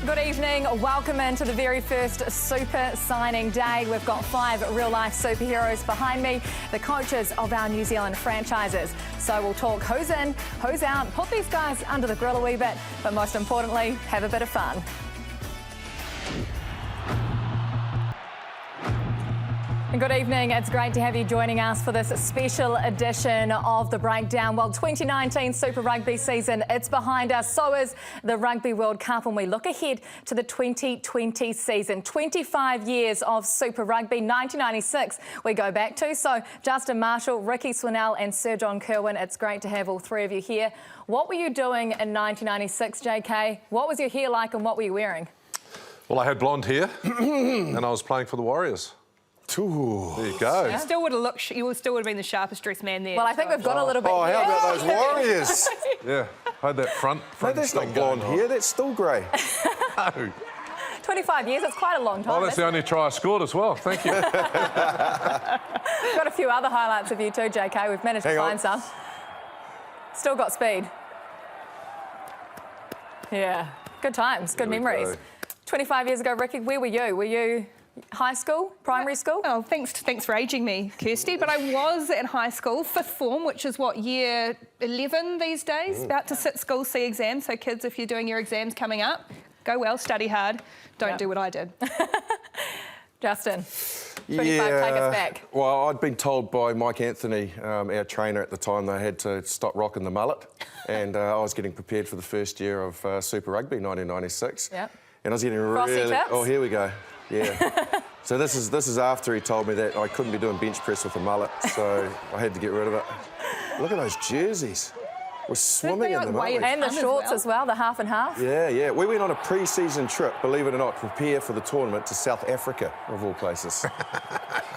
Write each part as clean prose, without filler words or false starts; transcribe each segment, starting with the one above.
Good evening. Welcome into the very first Super signing day. We've got 5 real-life superheroes behind me, the coaches of our New Zealand franchises. So we'll talk who's in, who's out, put these guys under the grill a wee bit, but most importantly, have a bit of fun. Good evening. It's great to have you joining us for this special edition of The Breakdown. Well, 2019 Super Rugby season, it's behind us. So is the Rugby World Cup, and we look ahead to the 2020 season. 25 years of Super Rugby, 1996 we go back to. So Justin Marshall, Ricky Swinell and Sir John Kerwin, it's great to have all three of you here. What were you doing in 1996, JK? What was your hair like and what were you wearing? Well, I had blonde hair and I was playing for the Warriors. Ooh. There you go. You still would have looked. You still would have been the sharpest dressed man there. Well, I think we've got a little bit. Oh, how about those Warriors? Yeah, I had that front No, that's not blonde hair. That's still grey. No. 25 years, it's quite a long time. Oh, that's the only try I scored as well. Thank you. We've got a few other highlights of you too, JK. We've managed to find some. Still got speed. Yeah, good times, good memories. 25 years ago, Ricky, where were you? Were you high school, primary school? Oh, thanks for aging me, Kirsty. But I was in high school, 5th form, which is what, year 11 these days. About to sit school C exams. So kids, if you're doing your exams coming up, go well, study hard. Don't do what I did. Justin, 25, take us back. Well, I'd been told by Mike Anthony, our trainer at the time, they had to stop rocking the mullet. And I was getting prepared for the first year of Super Rugby, 1996. Yep. And I was getting really... tips? Oh, here we go. Yeah. So this is after he told me that I couldn't be doing bench press with a mullet, so I had to get rid of it. Look at those jerseys. We're swimming in them, aren't we? And the shorts as well, the half and half. Yeah, yeah. We went on a pre-season trip, believe it or not, to prepare for the tournament to South Africa, of all places.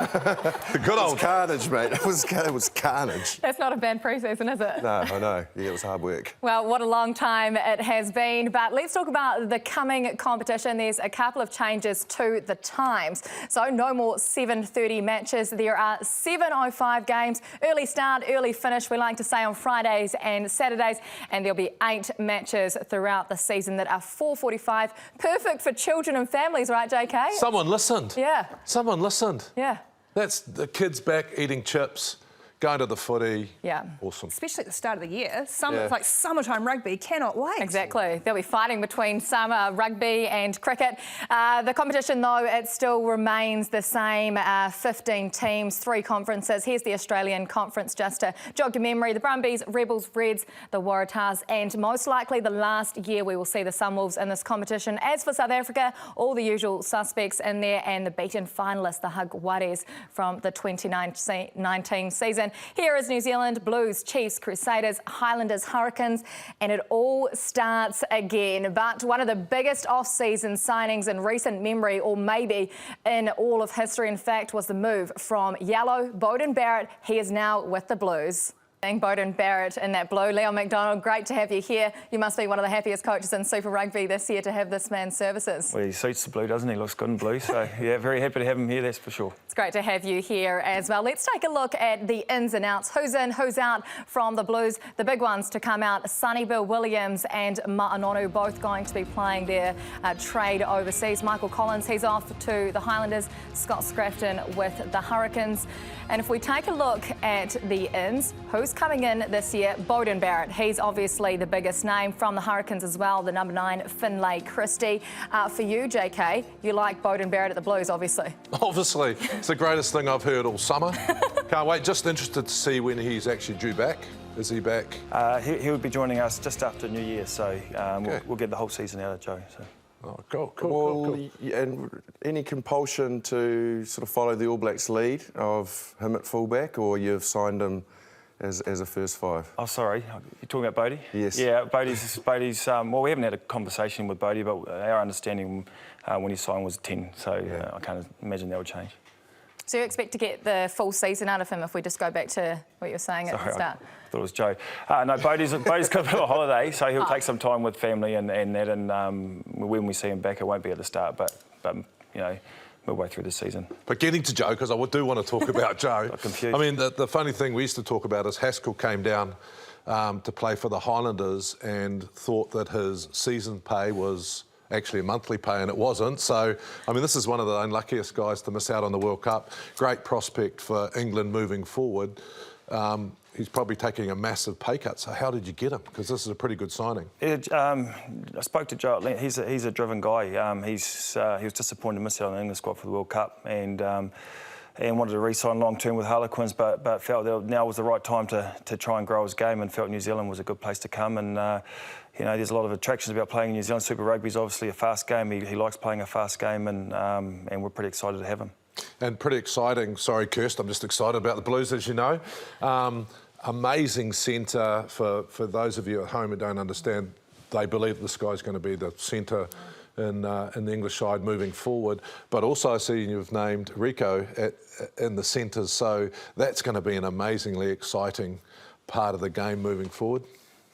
The good old carnage, mate. It was carnage. That's not a bad pre-season, is it? No, I know. Yeah, it was hard work. Well, what a long time it has been. But let's talk about the coming competition. There's a couple of changes to the times. So no more 7:30 matches. There are 7:05 games. Early start, early finish, we like to say, on Fridays and Saturdays. And there'll be 8 matches throughout the season that are 4:45. Perfect for children and families, right, JK? Someone listened. Yeah. Someone listened. Yeah. That's the kids back eating chips, going to the footy. Yeah. Awesome. Especially at the start of the year. It's like summertime rugby. Cannot wait. Exactly. There'll be fighting between summer rugby and cricket. The competition, though, it still remains the same. 15 teams, 3 conferences. Here's the Australian Conference, just to jog your memory. The Brumbies, Rebels, Reds, the Waratahs, and most likely the last year we will see the Sunwolves in this competition. As for South Africa, all the usual suspects in there, and the beaten finalists, the Jaguares, from the 2019 season. Here is New Zealand: Blues, Chiefs, Crusaders, Highlanders, Hurricanes, and it all starts again. But one of the biggest off-season signings in recent memory, or maybe in all of history, in fact, was the move from yellow, Beauden Barrett. He is now with the Blues. Beauden Barrett in that blue. Leon McDonald, great to have you here. You must be one of the happiest coaches in Super Rugby this year to have this man's services. Well, he suits the blue, doesn't he? Looks good in blue. So, yeah, very happy to have him here, that's for sure. It's great to have you here as well. Let's take a look at the ins and outs. Who's in, who's out from the Blues. The big ones to come out: Sonny Bill Williams and Ma'anonu, both going to be playing their trade overseas. Michael Collins, he's off to the Highlanders. Scott Scrafton with the Hurricanes. And if we take a look at the ins, who's coming in this year? Beauden Barrett. He's obviously the biggest name. From the Hurricanes as well, the number 9, Finlay Christie. For you, JK, you like Beauden Barrett at the Blues, obviously. Obviously. It's the greatest thing I've heard all summer. Can't wait. Just interested to see when he's actually due back. Is he back? He will be joining us just after New Year, so Okay. we'll get the whole season out of Joe. So. Oh, cool. And any compulsion to sort of follow the All Blacks lead of him at fullback, or you've signed him as a first 5? Oh, sorry, you're talking about Bodie? Yes. Yeah, Bodie's well, we haven't had a conversation with Bodie, but our understanding when he signed was 10, so I can't imagine that would change. So you expect to get the full season out of him if we just go back to what you were saying at the start? I thought it was Joe. No, Bodie's got a bit of a holiday, so he'll take some time with family and that, and when we see him back, it won't be at the start, but you know, midway through the season. But getting to Joe, because I do want to talk about Joe. I'm confused. I mean, the funny thing we used to talk about is Haskell came down to play for the Highlanders and thought that his season pay was actually a monthly pay, and it wasn't. So, I mean, this is one of the unluckiest guys to miss out on the World Cup. Great prospect for England moving forward. He's probably taking a massive pay cut. So how did you get him? Because this is a pretty good signing. I spoke to Joe. He's a driven guy. He was disappointed to miss out on the England squad for the World Cup, and wanted to re-sign long-term with Harlequins, but felt that now was the right time to try and grow his game, and felt New Zealand was a good place to come. And you know, there's a lot of attractions about playing in New Zealand. Super Rugby is obviously a fast game. He likes playing a fast game, and we're pretty excited to have him. And pretty exciting. Sorry, Kirst, I'm just excited about the Blues, as you know. Amazing centre. For those of you at home who don't understand, they believe this guy's going to be the centre in the English side moving forward. But also I see you've named Rico in the centres, so that's going to be an amazingly exciting part of the game moving forward.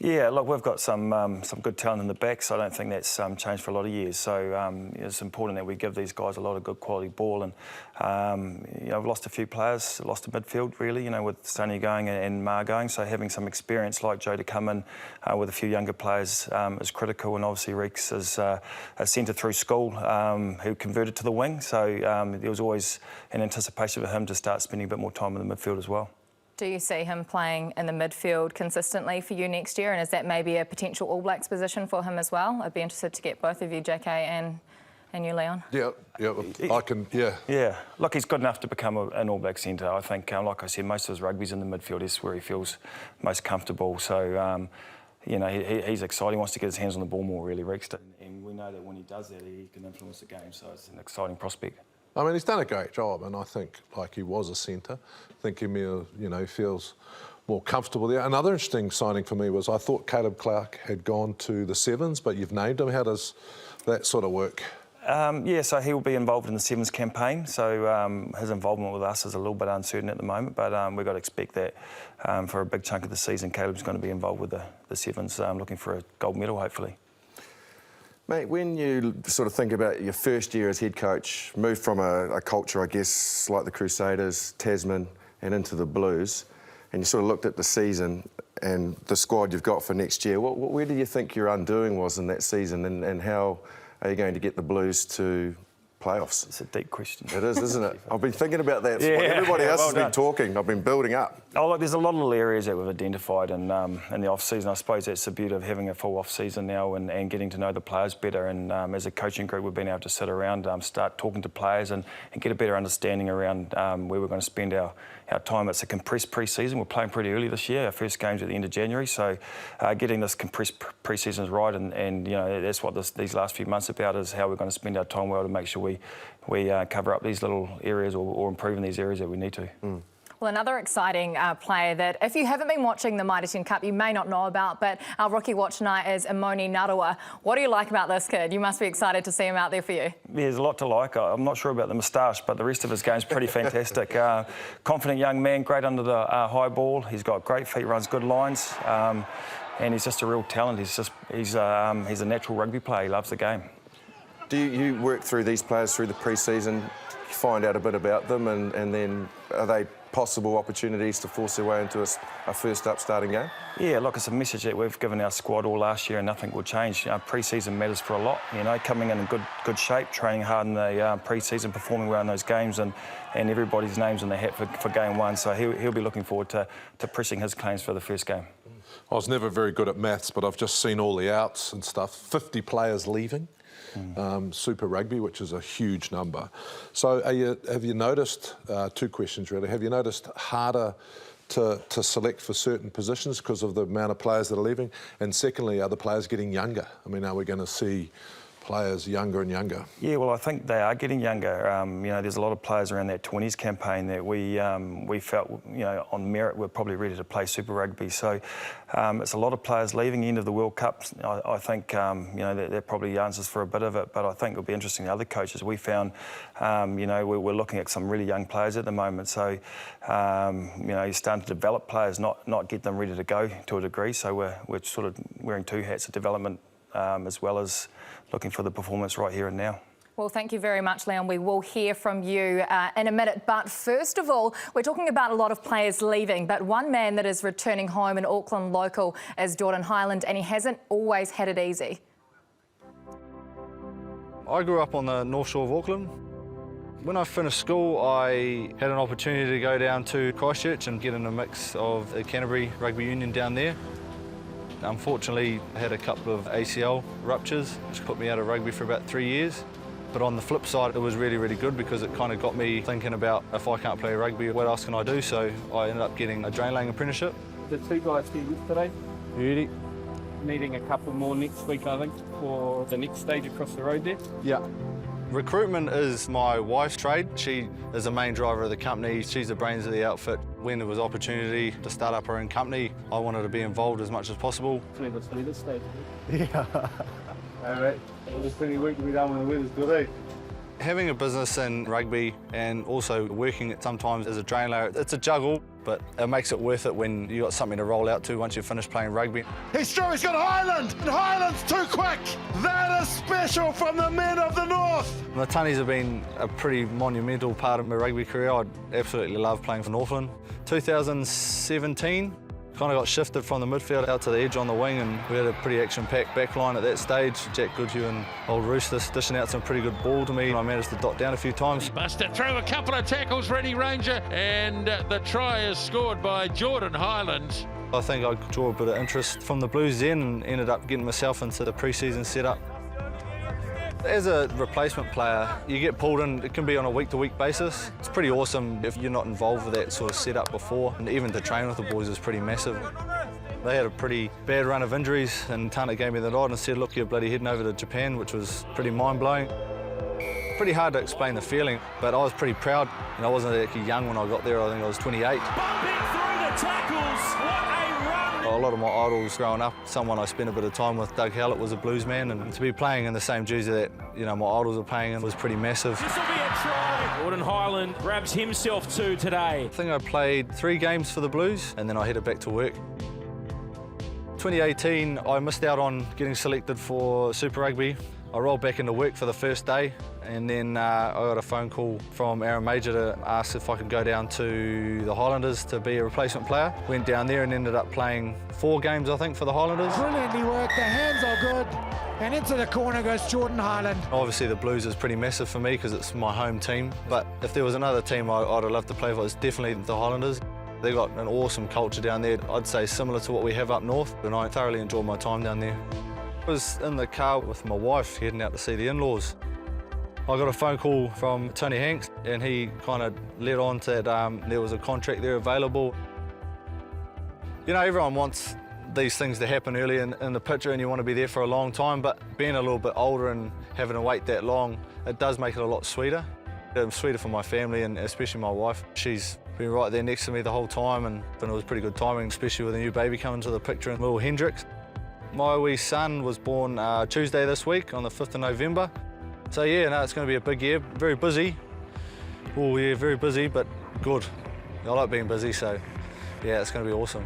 Yeah, look, we've got some good talent in the back, so I don't think that's changed for a lot of years. So it's important that we give these guys a lot of good quality ball. And you know, we've lost a few players, lost a midfield really, you know, with Sonny going and Ma going. So having some experience like Joe to come in with a few younger players is critical. And obviously Reeks is a centre through school who converted to the wing. So there was always an anticipation for him to start spending a bit more time in the midfield as well. Do you see him playing in the midfield consistently for you next year? And is that maybe a potential All Blacks position for him as well? I'd be interested to get both of you, JK and you, Leon. Yeah, I can, yeah. Yeah, look, he's good enough to become an All Black centre. I think, like I said, most of his rugby's in the midfield. Is where he feels most comfortable. So, you know, he's excited. He wants to get his hands on the ball more, really, Reeks. And we know that when he does that, he can influence the game. So it's an exciting prospect. I mean, he's done a great job, and I think, like, he was a centre. I think he, you know, feels more comfortable there. Another interesting signing for me was I thought Caleb Clark had gone to the Sevens, but you've named him. How does that sort of work? Yeah, so he will be involved in the Sevens campaign. So his involvement with us is a little bit uncertain at the moment, but we've got to expect that for a big chunk of the season, Caleb's going to be involved with the Sevens, looking for a gold medal, hopefully. Mate, when you sort of think about your first year as head coach, moved from a culture, I guess, like the Crusaders, Tasman, and into the Blues, and you sort of looked at the season and the squad you've got for next year, where do you think your undoing was in that season, and how are you going to get the Blues to playoffs? It's a deep question. It is, isn't it? I've been thinking about that. Yeah, everybody else has well been talking. I've been building up. Oh, look, there's a lot of little areas that we've identified in the off-season. I suppose that's the beauty of having a full off-season now and getting to know the players better. And as a coaching group, we've been able to sit around, start talking to players and get a better understanding around where we're going to spend our time. It's a compressed pre-season. We're playing pretty early this year. Our first game's at the end of January. So getting this compressed pre-season is right. And you know, that's what these last few months are about, is how we're going to spend our time well to make sure we cover up these little areas or improve in these areas that we need to. Mm. Well, another exciting player that, if you haven't been watching the Mitre 10 Cup, you may not know about, but our rookie watch tonight is Imoni Narua. What do you like about this kid? You must be excited to see him out there for you. Yeah, there's a lot to like. I'm not sure about the moustache, but the rest of his game's pretty fantastic. Confident young man, great under the high ball. He's got great feet, runs good lines, and he's just a real talent. He's a natural rugby player. He loves the game. Do you work through these players through the pre-season, find out a bit about them, and then are they possible opportunities to force their way into a first up starting game? Yeah, look, it's a message that we've given our squad all last year, and nothing will change. Pre-season matters for a lot. You know, coming in good shape, training hard in the pre-season, performing well in those games, and everybody's name's in the hat for game one. So he'll be looking forward to pressing his claims for the first game. I was never very good at maths, but I've just seen all the outs and stuff. 50 players leaving. Super Rugby, which is a huge number. So have you noticed, two questions really, have you noticed harder to select for certain positions because of the amount of players that are leaving? And secondly, are the players getting younger? I mean, are we going to see players younger and younger? Yeah, well, I think they are getting younger. You know, there's a lot of players around that 20s campaign that we felt, you know, on merit were probably ready to play Super Rugby. So it's a lot of players leaving, end of the World Cup. I think, you know, that probably answers for a bit of it, but I think it'll be interesting to other coaches. We found, you know, we're looking at some really young players at the moment. So, you know, you're starting to develop players, not get them ready to go to a degree. So we're sort of wearing two hats of development as well as looking for the performance right here and now. Well, thank you very much, Leon. We will hear from you in a minute. But first of all, we're talking about a lot of players leaving, but one man that is returning home, an Auckland local, is Hyland, and he hasn't always had it easy. I grew up on the North Shore of Auckland. When I finished school, I had an opportunity to go down to Christchurch and get in a mix of the Canterbury Rugby Union down there. Unfortunately, I had a couple of ACL ruptures, which put me out of rugby for about 3 years. But on the flip side, it was really, really good because it kind of got me thinking about, if I can't play rugby, what else can I do? So I ended up getting a drain laying apprenticeship. The two guys here yesterday, Beauty. needing a couple more next week, I think, for the next stage across the road there. Yeah. Recruitment is my wife's trade. She is the main driver of the company. She's the brains of the outfit. When there was opportunity to start up her own company, I wanted to be involved as much as possible. Let's do this stage. Yeah. All right. There's plenty of work to be done when the weather's good, eh? Having a business in rugby and also working sometimes as a drain layer, it's a juggle, but it makes it worth it when you've got something to roll out to once you've finished playing rugby. He's through, he's got Hyland, and Hyland's too quick. That is special from the men of the North. The Tunnies have been a pretty monumental part of my rugby career. I absolutely love playing for Northland. 2017, kind of got shifted from the midfield out to the edge on the wing, and we had a pretty action-packed back line at that stage. Jack Goodhue and old Roosters dishing out some pretty good ball to me, and I managed to dot down a few times. Busted through a couple of tackles, Rennie Ranger, and the try is scored by Jordan Hyland. I think I drew a bit of interest from the Blues then and ended up getting myself into the pre-season setup. As a replacement player, you get pulled in, it can be on a week-to-week basis. It's pretty awesome if you're not involved with that sort of setup before, and even to train with the boys is pretty massive. They had a pretty bad run of injuries, and Tana gave me the nod and said, look, you're bloody heading over to Japan, which was pretty mind-blowing. Pretty hard to explain the feeling, but I was pretty proud, and I wasn't actually young when I got there. I think I was 28. Bumping through the tackles, what a run! A lot of my idols growing up, someone I spent a bit of time with, Doug Hallett, was a blues man, and to be playing in the same jersey that my idols are playing in was pretty massive. This will be a try. Jordan Hyland grabs himself two today. I think I played 3 games for the Blues, and then I headed back to work. 2018, I missed out on getting selected for Super Rugby. I rolled back into work for the first day, and then I got a phone call from Aaron Major to ask if I could go down to the Highlanders to be a replacement player. Went down there and ended up playing 4 games, I think, for the Highlanders. Brilliantly worked, the hands are good, and into the corner goes Jordan Hyland. Obviously the Blues is pretty massive for me because it's my home team, but if there was another team I'd have loved to play for, it's definitely the Highlanders. They've got an awesome culture down there, I'd say similar to what we have up north, and I thoroughly enjoyed my time down there. I was in the car with my wife heading out to see the in-laws. I got a phone call from Tony Hanks, and he kind of led on to that there was a contract there available. Everyone wants these things to happen early in the picture, and you want to be there for a long time, but being a little bit older and having to wait that long, it does make it a lot sweeter. It's sweeter for my family, and especially my wife. She's been right there next to me the whole time, and it was pretty good timing, especially with a new baby coming to the picture, and little Hendrix. My wee son was born Tuesday this week, on the 5th of November. So yeah, no, it's going to be a big year, very busy. Oh yeah, very busy, but good. I like being busy, so yeah, it's going to be awesome.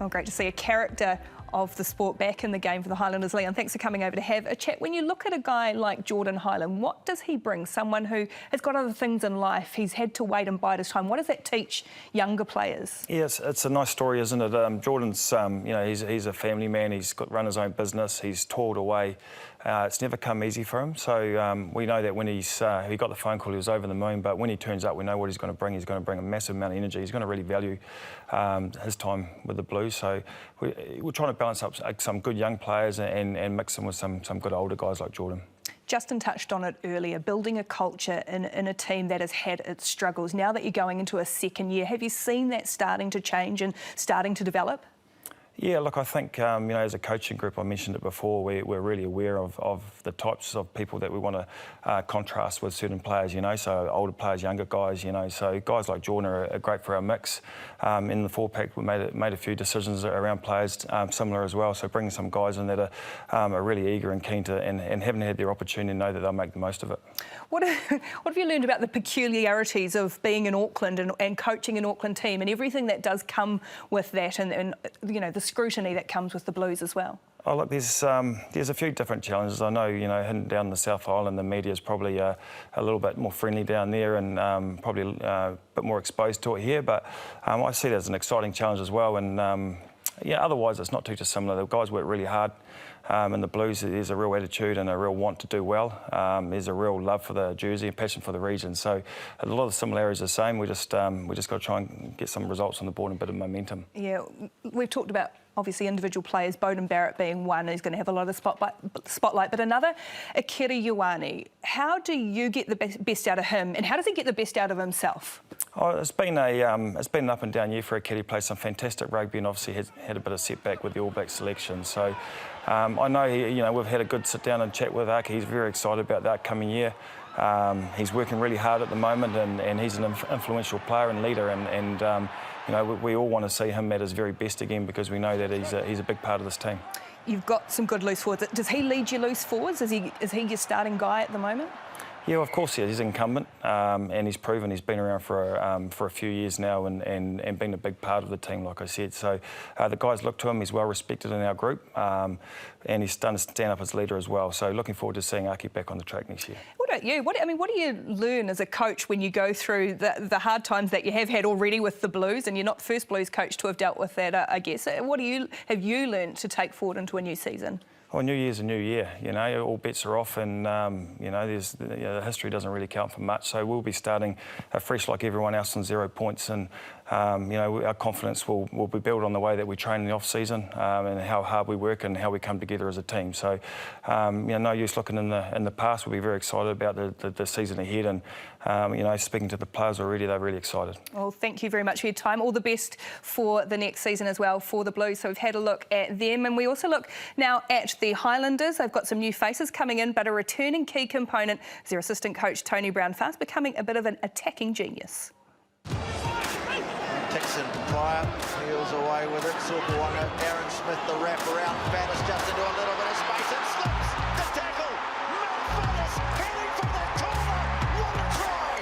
Oh, great to see a character of the sport back in the game for the Highlanders. Leon, thanks for coming over to have a chat. When you look at a guy like Jordan Hyland, what does he bring? Someone who has got other things in life, he's had to wait and bide his time. What does that teach younger players? Yes, it's a nice story, isn't it? Jordan's, he's a family man. He's run his own business. He's toiled away. It's never come easy for him. So we know that when he got the phone call, he was over the moon. But when he turns up, we know what he's going to bring. He's going to bring a massive amount of energy. He's going to really value his time with the Blues. So we're trying to balance up some good young players and mix them with some good older guys like Jordan. Justin touched on it earlier, building a culture in a team that has had its struggles. Now that you're going into a second year, have you seen that starting to change and starting to develop? Yeah, look, I think, as a coaching group, I mentioned it before, we're really aware of the types of people that we want to contrast with certain players, so older players, younger guys, so guys like Jordan are great for our mix. In the 4-pack, we made a few decisions around players similar as well, so bringing some guys in that are really eager and keen to, and haven't had their opportunity, know that they'll make the most of it. What have you learned about the peculiarities of being in Auckland and coaching an Auckland team and everything that does come with that and the scrutiny that comes with the Blues as well? Oh, look, there's a few different challenges. I know, heading down the South Island, the media is probably a little bit more friendly down there and probably a bit more exposed to it here, but I see it as an exciting challenge as well. And yeah, otherwise it's not too dissimilar. The guys work really hard. In the Blues, there's a real attitude and a real want to do well. There's a real love for the jersey and passion for the region. So a lot of the similarities are the same. We just got to try and get some results on the board and a bit of momentum. Yeah, we've talked about obviously individual players, Bowden Barrett being one who's going to have a lot of spotlight, but another, Akira Ioane. How do you get the best out of him, and how does he get the best out of himself? Oh, it's been an up and down year for Akira. He played some fantastic rugby and obviously had a bit of setback with the All Black selection. So I know we've had a good sit down and chat with Aki. He's very excited about the upcoming year. He's working really hard at the moment, and he's an influential player and leader, and we all want to see him at his very best again, because we know that he's a big part of this team. You've got some good loose forwards. Does he lead you loose forwards? Is he your starting guy at the moment? Yeah, of course he is. He's incumbent, and he's proven he's been around for a few years now and been a big part of the team, like I said. So the guys look to him. He's well respected in our group, and he's done to stand up as leader as well. So looking forward to seeing Aki back on the track next year. What about you? What do you learn as a coach when you go through the hard times that you have had already with the Blues, and you're not the first Blues coach to have dealt with that, I guess. What have you learned to take forward into a new season? Well, New Year's a new year, all bets are off, and the history doesn't really count for much. So we'll be starting fresh like everyone else on 0 points, and our confidence will be built on the way that we train in the off season, and how hard we work and how we come together as a team. So no use looking in the past. We'll be very excited about the season ahead, and speaking to the players already, they're really excited. Well, thank you very much for your time. All the best for the next season as well for the Blues. So we've had a look at them, and we also look now at the Highlanders. They've got some new faces coming in, but a returning key component is their assistant coach, Tony Brown, fast becoming a bit of an attacking genius. Dixon Pryor heels away with it. Sorpawanga, Aaron Smith, the wrap around. Faddis just into a little bit of space and slips the tackle. Faddis heading for the corner. What a try!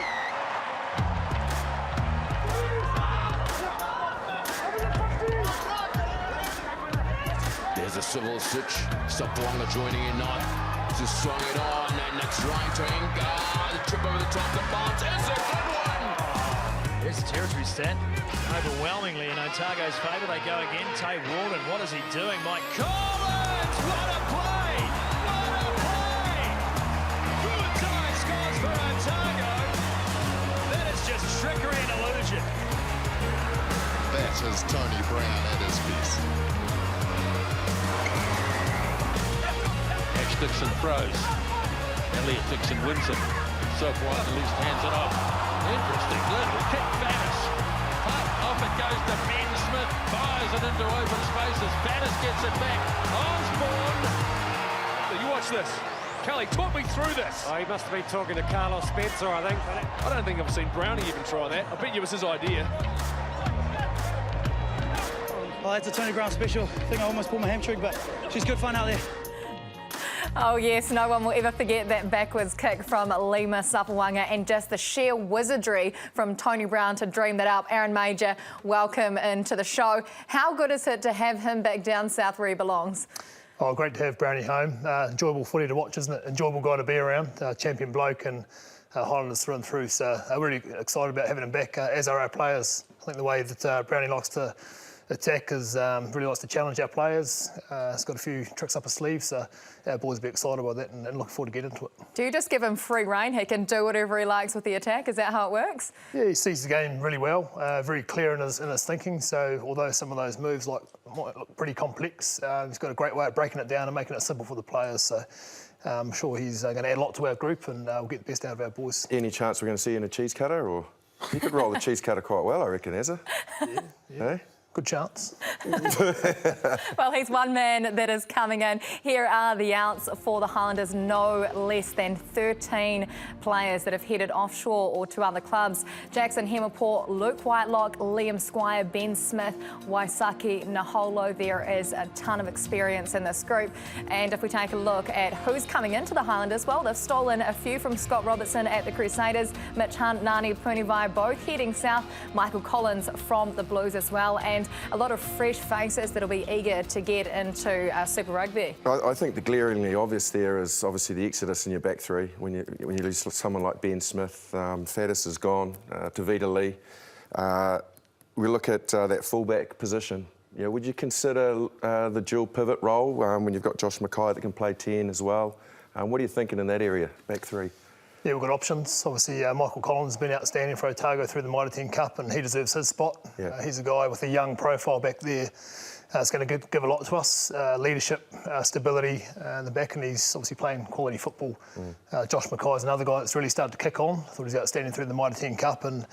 There's a civil switch. Sorpawanga joining in ninth. Just swung it on, and it's right to Inga. The trip over the top, the bounce is a good one. Here's the territory stand. Overwhelmingly in Otago's favour. They go again. Tay Walden, what is he doing? Mike Collins, what a play! What a play! Ruatai scores for Otago. That is just trickery and illusion. That is Tony Brown at his best. Ash Dixon throws. Elliot Dixon wins it. Sorpawanga loose hands it off. Interesting little kick, Faddis. Off it goes to Ben Smith. Fires it into open spaces. Faddis gets it back. Osborne. You watch this. Kelly, talk me through this. Oh, he must have been talking to Carlos Spencer, I think. I don't think I've seen Brownie even try that. I bet you it was his idea. Well, that's a Tony Brown special. I think I almost pulled my hamstring, but she's good fun out there. Oh yes, no one will ever forget that backwards kick from Lima Sorpawanga, and just the sheer wizardry from Tony Brown to dream that up. Aaron Major, welcome into the show. How good is it to have him back down south where he belongs? Oh, great to have Brownie home. Enjoyable footy to watch, isn't it? Enjoyable guy to be around. Champion bloke, and Highlanders through and through. So we're really excited about having him back, as are our players. I think the way that Brownie likes to attack is really likes to challenge our players. He's got a few tricks up his sleeve, so our boys will be excited by that and looking forward to get into it. Do you just give him free rein? He can do whatever he likes with the attack? Is that how it works? Yeah, he sees the game really well, very clear in his thinking. So although some of those moves might look pretty complex, he's got a great way of breaking it down and making it simple for the players. So I'm sure he's going to add a lot to our group, and we'll get the best out of our boys. Any chance we're going to see in a cheese cutter, or he could roll the cheese cutter quite well, I reckon, Ezra? Yeah. Hey? Good chance. Well, he's one man that is coming in. Here are the outs for the Highlanders. No less than 13 players that have headed offshore or to other clubs. Jackson Hemaport, Luke Whitelock, Liam Squire, Ben Smith, Waisaki Naholo. There is a ton of experience in this group. And if we take a look at who's coming into the Highlanders, well, they've stolen a few from Scott Robertson at the Crusaders. Mitch Hunt, Nani Punivai, both heading south. Michael Collins from the Blues as well. And a lot of fresh faces that'll be eager to get into Super Rugby. I think the glaringly obvious there is obviously the exodus in your back three. When you lose someone like Ben Smith, Faddis is gone, Tavita Lee. We look at that fullback position. You know, would you consider the dual pivot role when you've got Josh Mackay that can play 10 as well? What are you thinking in that area, back three? Yeah, we've got options. Obviously, Michael Collins has been outstanding for Otago through the Mitre 10 Cup, and he deserves his spot. Yeah. He's a guy with a young profile back there. It's going to give a lot to us, leadership, stability in the back, and he's obviously playing quality football. Josh Mackay is another guy that's really started to kick on. I thought he was outstanding through the Mitre 10 Cup, and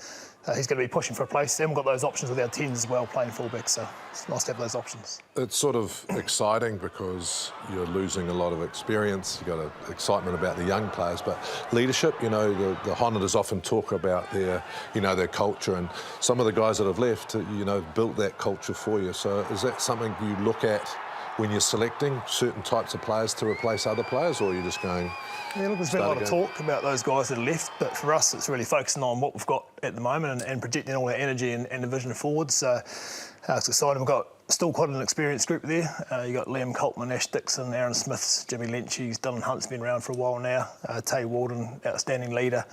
he's going to be pushing for a place. Then we've got those options with our 10s as well, playing fullback, so it's nice to have those options. It's sort of exciting because you're losing a lot of experience. You've got excitement about the young players, but leadership, you know, the Highlanders often talk about their culture, and some of the guys that have left, you know, built that culture for you. So is that something you look at when you're selecting certain types of players to replace other players, or are you just going... Yeah, look, there's been a lot of talk about those guys that are left, but for us, it's really focusing on what we've got at the moment and projecting all our energy and division forwards. So it's exciting. We've got still quite an experienced group there. You've got Liam Coltman, Ash Dixon, Aaron Smith, Jimmy Lynch, Dylan Hunt's been around for a while now. Tay Walden, outstanding leader.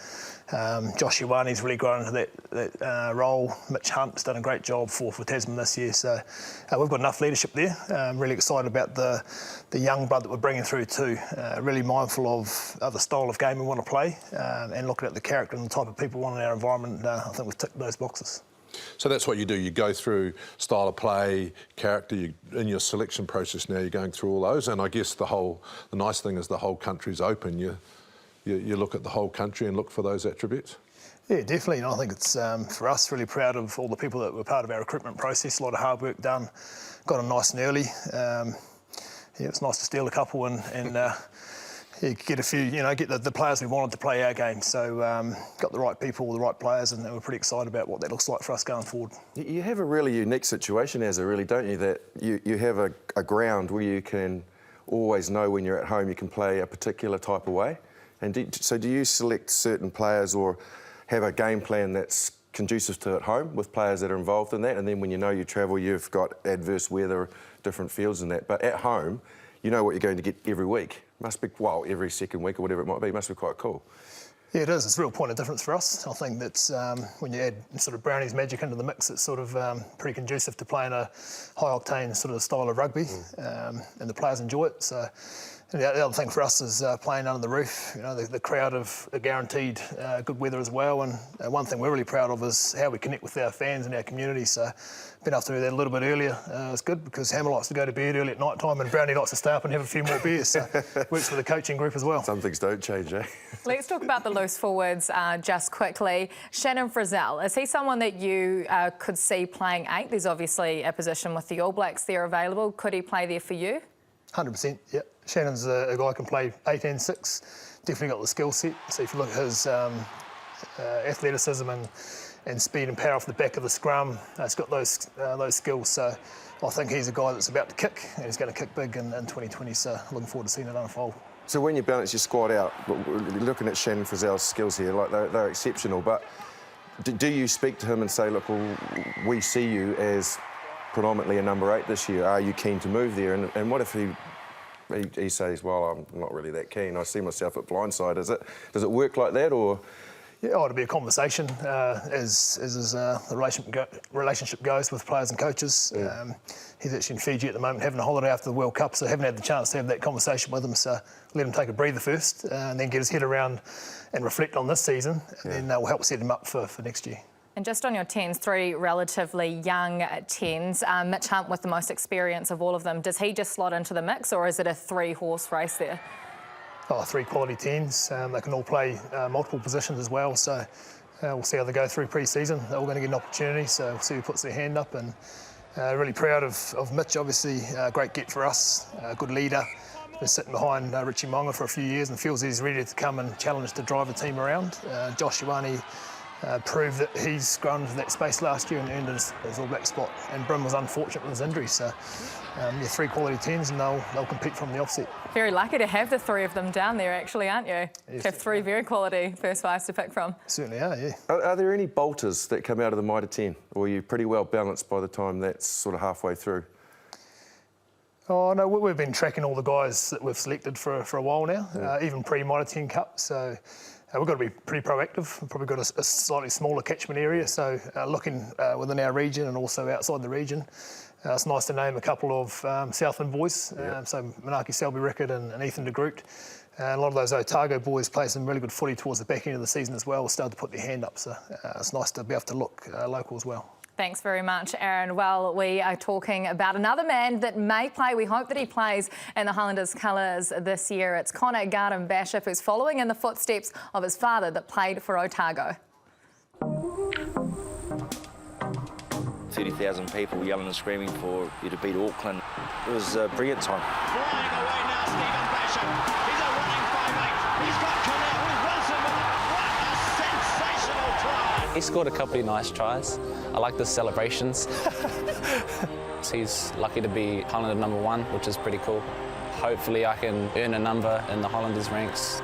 Josh Ioane's really grown into that role. Mitch Hunt's done a great job for Tasman this year. So we've got enough leadership there. I'm really excited about the young blood that we're bringing through too. Really mindful of the style of game we want to play and looking at the character and the type of people we want in our environment. I think we've ticked those boxes. So that's what you do. You go through style of play, character. In your selection process now, you're going through all those. And I guess the nice thing is the whole country's open. You look at the whole country and look for those attributes. Yeah, definitely. And I think it's for us really proud of all the people that were part of our recruitment process. A lot of hard work done. Got them nice and early. Yeah, it's nice to steal a couple and get a few, get the players we wanted to play our game. So got the right people, the right players, and we're pretty excited about what that looks like for us going forward. You have a really unique situation, really, don't you? That you have a ground where you can always know when you're at home you can play a particular type of way. And do you select certain players or have a game plan that's conducive to at home with players that are involved in that? And then when you know you travel, you've got adverse weather, different fields and that. But at home, you know what you're going to get every week. Must be, well, every second week or whatever it might be. Must be quite cool. Yeah, it is. It's a real point of difference for us. I think that's when you add sort of Brownie's magic into the mix, it's sort of pretty conducive to playing a high-octane sort of style of rugby, and the players enjoy it. So, and the other thing for us is playing under the roof. You know, the crowd have guaranteed good weather as well. And one thing we're really proud of is how we connect with our fans and our community. So, been able to do that a little bit earlier. It's good because Hammer likes to go to bed early at night time and Brownie likes to stay up and have a few more beers. So, works for the coaching group as well. Some things don't change, eh? Let's talk about the loose forwards just quickly. Shannon Frizzell, is he someone that you could see playing 8? There's obviously a position with the All Blacks there available. Could he play there for you? 100%, yeah. Shannon's a guy who can play 8 and 6. Definitely got the skill set. So if you look at his athleticism and speed and power off the back of the scrum, he's got those skills. So I think he's a guy that's about to kick, and he's going to kick big in 2020. So looking forward to seeing it unfold. So when you balance your squad out, looking at Shannon Frizzell's skills here, like they're exceptional. But do you speak to him and say, look, well, we see you as predominantly a number 8 this year. Are you keen to move there? And what if he says, well, I'm not really that keen. I see myself at blindside. Does it work like that, or? Yeah, it'll be a conversation as the relationship goes with players and coaches. Yeah. He's actually in Fiji at the moment, having a holiday after the World Cup, so I haven't had the chance to have that conversation with him. So let him take a breather first, and then get his head around and reflect on this season, and then we'll help set him up for next year. And just on your 10s, 3 relatively young 10s, Mitch Hunt with the most experience of all of them. Does he just slot into the mix, or is it a 3-horse race there? 3 quality 10s. They can all play multiple positions as well. So we'll see how they go through pre-season. They're all going to get an opportunity, so we'll see who puts their hand up. And really proud of Mitch, obviously. Great get for us, good leader. Been sitting behind Richie Monga for a few years and feels he's ready to come and challenge to drive the team around. Josh Ioane proved that he's grown into that space last year and earned his All Black spot. And Brim was unfortunate with his injury, so 3 quality 10s, and they'll compete from the offset. Very lucky to have the 3 of them down there, actually, aren't you? Yes, to have 3 very quality first 5s to pick from. Certainly are, yeah. Are there any bolters that come out of the Mitre 10, or are you pretty well balanced by the time that's sort of halfway through? Oh, no, we've been tracking all the guys that we've selected for a while now, even pre-Mitre 10 Cup, so we've got to be pretty proactive. We've probably got a slightly smaller catchment area, so looking within our region and also outside the region. It's nice to name a couple of Southland boys, so Manaki Selby-Rickard and Ethan de Groot. And a lot of those Otago boys play some really good footy towards the back end of the season as well, started to put their hand up, so it's nice to be able to look local as well. Thanks very much, Aaron. Well, we are talking about another man that may play. We hope that he plays in the Highlanders colours this year. It's Connor Garden-Bishop, who's following in the footsteps of his father that played for Otago. 30,000 people yelling and screaming for you to beat Auckland. It was a brilliant time. Flying away now, Stephen Bishop. He's a running 5'8". He's got Connell with Wilson. What a sensational try. He scored a couple of nice tries. I like the celebrations. He's lucky to be Highlander #1, which is pretty cool. Hopefully I can earn a number in the Highlanders ranks.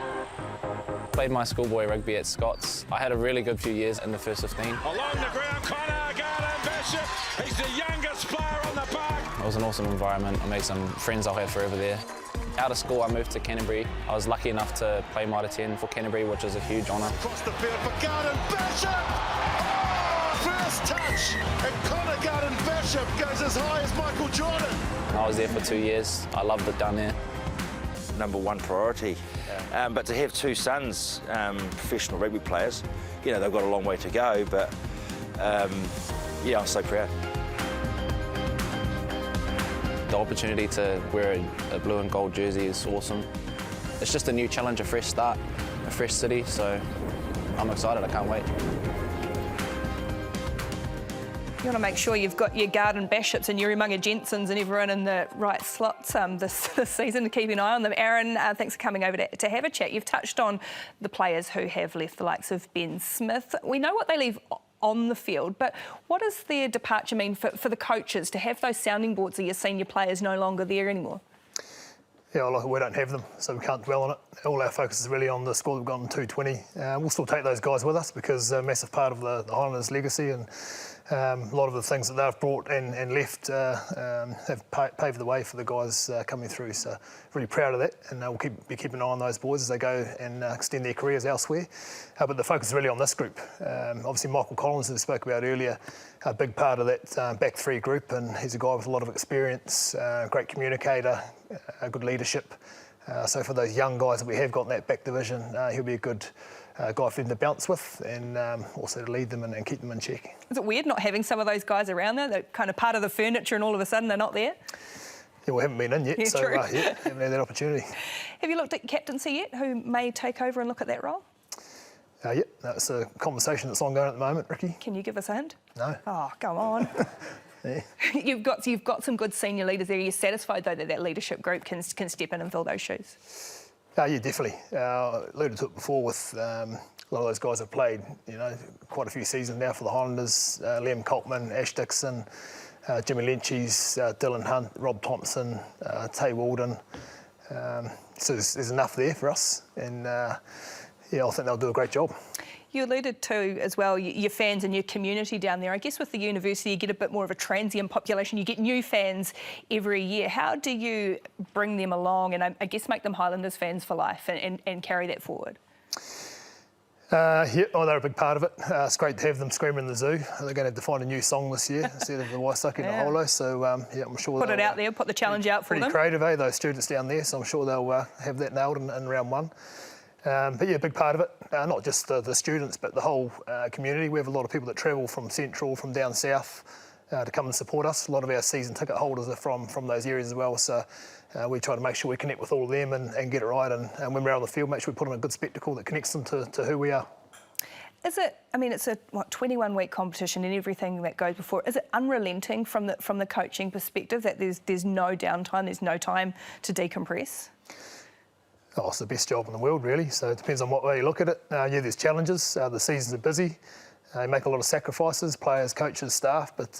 Played my schoolboy rugby at Scots. I had a really good few years in the first 15. Along the ground, Connor Garden-Bishop. He's the youngest player on the park. It was an awesome environment. I made some friends I'll have forever there. Out of school, I moved to Canterbury. I was lucky enough to play Mitre 10 for Canterbury, which is a huge honour. Across the field for Garden-Bishop. Oh, first touch. And Connor Garden-Bishop goes as high as Michael Jordan. I was there for 2 years. I loved it down there. #1 priority. But to have two sons, professional rugby players, you know, they've got a long way to go, but yeah, I'm so proud. The opportunity to wear a blue and gold jersey is awesome. It's just a new challenge, a fresh start, a fresh city, so I'm excited, I can't wait. You want to make sure you've got your Garden-Bishops and your Umunga Jensens and everyone in the right slots this season to keep an eye on them. Aaron, thanks for coming over to have a chat. You've touched on the players who have left, the likes of Ben Smith. We know what they leave on the field, but what does their departure mean for the coaches to have those sounding boards of your senior players no longer there anymore? Yeah, well, we don't have them, so we can't dwell on it. All our focus is really on the squad we've got in 220. We'll still take those guys with us because they're a massive part of the Highlanders' legacy, and a lot of the things that they've brought and left have paved the way for the guys coming through. So really proud of that, and we'll be keeping an eye on those boys as they go and extend their careers elsewhere. But the focus is really on this group. Obviously, Michael Collins, as we spoke about earlier, a big part of that back three group, and he's a guy with a lot of experience, great communicator, good leadership. So for those young guys that we have got in that back division, he'll be a good guy for them to bounce with, and also to lead them and keep them in check. Is it weird not having some of those guys around there? They're kind of part of the furniture and all of a sudden they're not there? Yeah, we haven't been in yet, so true. haven't had that opportunity. Have you looked at captaincy yet, who may take over and look at that role? Yeah, that's a conversation that's ongoing at the moment, Ricky. Can you give us a hint? No. Oh, come on. Yeah. You've got some good senior leaders there. Are you satisfied, though, that leadership group can step in and fill those shoes? Yeah, definitely. Alluded to it before with a lot of those guys have played, quite a few seasons now for the Highlanders. Liam Coltman, Ash Dixon, Jimmy Lynchies, Dylan Hunt, Rob Thompson, Tay Walden. So there's enough there for us, and I think they'll do a great job. You alluded to, as well, your fans and your community down there. I guess with the university, you get a bit more of a transient population. You get new fans every year. How do you bring them along and, I guess, make them Highlanders fans for life and carry that forward? They're a big part of it. It's great to have them screaming in the zoo. They're going to have to find a new song this year instead of the Waisaki and the Holo. So, I'm sure put it out there, put the challenge out for them. Pretty creative, those students down there. So I'm sure they'll have that nailed in round one. But a big part of it, not just the students, but the whole community. We have a lot of people that travel from Central, from down south, to come and support us. A lot of our season ticket holders are from those areas as well. So we try to make sure we connect with all of them and get it right. And when we're on the field, make sure we put on a good spectacle that connects them to who we are. Is it? I mean, it's a 21-week competition and everything that goes before. Is it unrelenting from the coaching perspective that there's no downtime, there's no time to decompress? Oh, it's the best job in the world, really. So it depends on what way you look at it. There's challenges. The seasons are busy. You make a lot of sacrifices, players, coaches, staff. But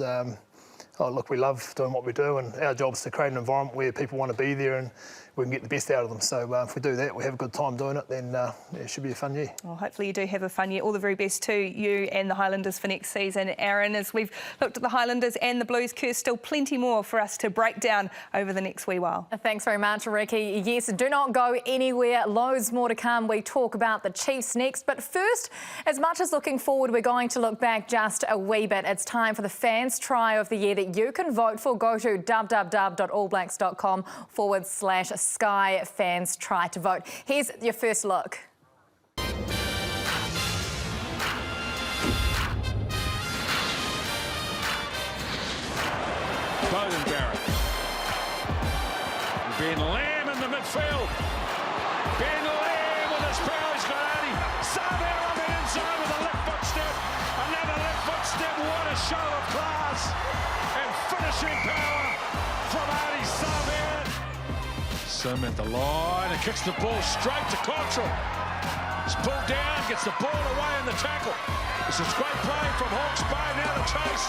look, we love doing what we do, and our job is to create an environment where people want to be there and we can get the best out of them. So if we do that, we have a good time doing it, then it should be a fun year. Well, hopefully you do have a fun year. All the very best to you and the Highlanders for next season. Aaron, as we've looked at the Highlanders and the Blues, there's still plenty more for us to break down over the next wee while. Thanks very much, Ricky. Yes, do not go anywhere. Loads more to come. We talk about the Chiefs next. But first, as much as looking forward, we're going to look back just a wee bit. It's time for the fans' try of the year that you can vote for. Go to www.allblacks.com/Sky Fans Try to Vote. Here's your first look. Bowden Barrett. Ben Lamb in the midfield. Ben Lamb with his power. He's got Artie Savere on the inside with a left foot step. Another left foot step. What a show of class and finishing power from Artie Savere. Sim at the line and kicks the ball straight to Cottrell. He's pulled down, gets the ball away in the tackle. This is great play from Hawke's Bay. Now the chase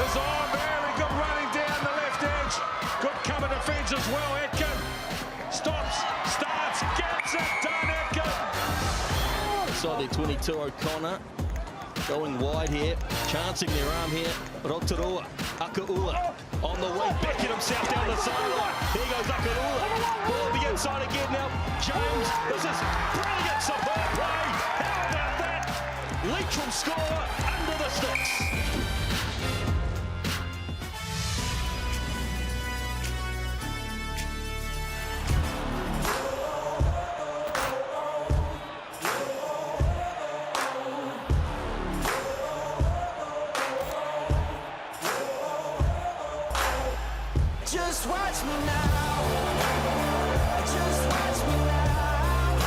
is on. Very good running down the left edge. Good cover defence as well. Atkin stops, starts, gets it done. Atkin. Inside their 22, O'Connor going wide here, chancing their arm here. Rotorua, Akaula on the wing, backing himself down the sideline. Here goes Akaula. Ball the inside again now. James, this is brilliant support play. How about that? Leitrim score under the sticks. Just watch me now. Just watch me now.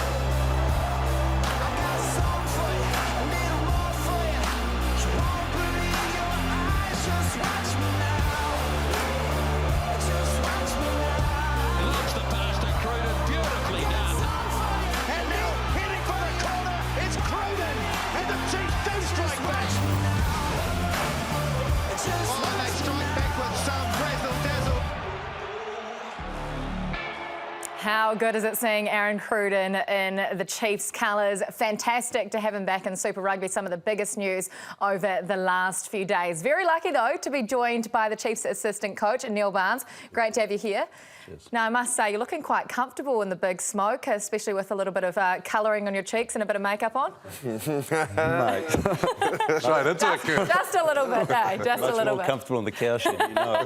I got a song for you, a little more for you. You won't believe your eyes. Just watch me now. Just watch me now. He looks the pass to Cruden, beautifully done. And now heading for the corner, it's Cruden, and the Chiefs do strike back. Oh, they strike back with some razzle-dazzle. How good is it seeing Aaron Cruden in the Chiefs colours? Fantastic to have him back in Super Rugby. Some of the biggest news over the last few days. Very lucky, though, to be joined by the Chiefs assistant coach, Neil Barnes. Great to have you here. Cheers. Now, I must say, you're looking quite comfortable in the big smoke, especially with a little bit of colouring on your cheeks and a bit of makeup on. Mate. Straight into it. Just a little bit, eh? Just a little bit. Comfortable in the cow shed, you know.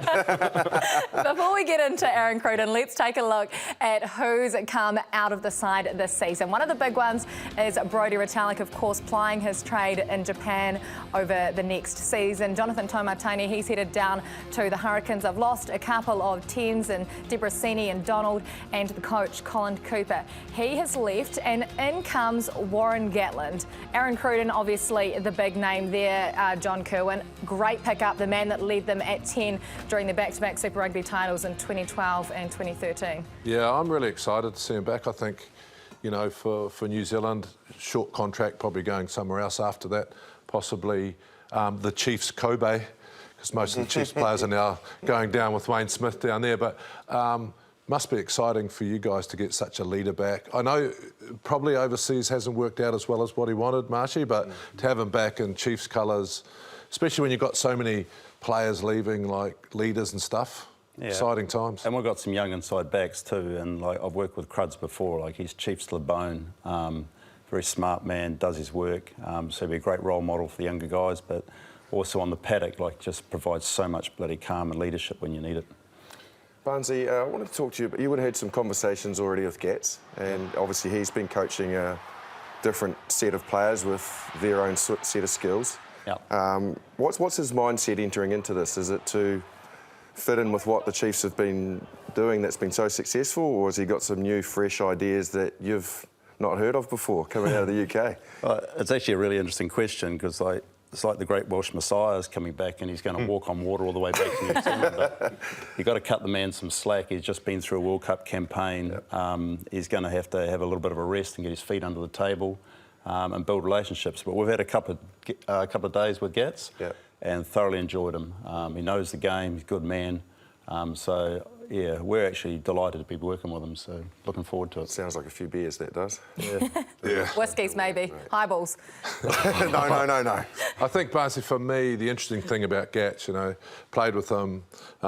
Before we get into Aaron Cruden, let's take a look at who's come out of the side this season. One of the big ones is Brodie Retallick, of course, plying his trade in Japan over the next season. Jonathan Taumateine, he's headed down to the Hurricanes. I've lost a couple of tens and Deborah Sini and Donald and the coach Colin Cooper. He has left and in comes Warren Gatland. Aaron Cruden, obviously the big name there, John Kerwin. Great pickup, the man that led them at 10 during the back-to-back Super Rugby titles in 2012 and 2013. Yeah, I'm really excited to see him back. I think, you know, for New Zealand, short contract, probably going somewhere else after that, possibly the Chiefs Kobe, because most of the Chiefs players are now going down with Wayne Smith down there. But must be exciting for you guys to get such a leader back. I know probably overseas hasn't worked out as well as what he wanted, Marshy, but to have him back in Chiefs colours, especially when you've got so many players leaving, like leaders and stuff. Yeah. Exciting times. And we've got some young inside backs too, and like I've worked with Cruds before, like he's Chiefs to the bone, very smart man, does his work, so he'll be a great role model for the younger guys, but also on the paddock, like just provides so much bloody calm and leadership when you need it. Barnesy, I wanted to talk to you, but you would have had some conversations already with Gats, and obviously he's been coaching a different set of players with their own set of skills. Yeah. What's his mindset entering into this? Is it to fit in with what the Chiefs have been doing that's been so successful, or has he got some new, fresh ideas that you've not heard of before coming out of the UK? Well, it's actually a really interesting question because it's like the great Welsh Messiah is coming back and he's going to walk on water all the way back to New Zealand. But you've got to cut the man some slack. He's just been through a World Cup campaign. Yep. He's going to have a little bit of a rest and get his feet under the table and build relationships. But we've had a couple of days with Gats. Yep. And thoroughly enjoyed him. He knows the game, he's a good man. So, yeah, we're actually delighted to be working with him, so looking forward to it. Sounds like a few beers, that does. Yeah. Yeah. Whiskies, maybe. Highballs. No. I think, Barnsley, for me, the interesting thing about Gats, you know, played with him,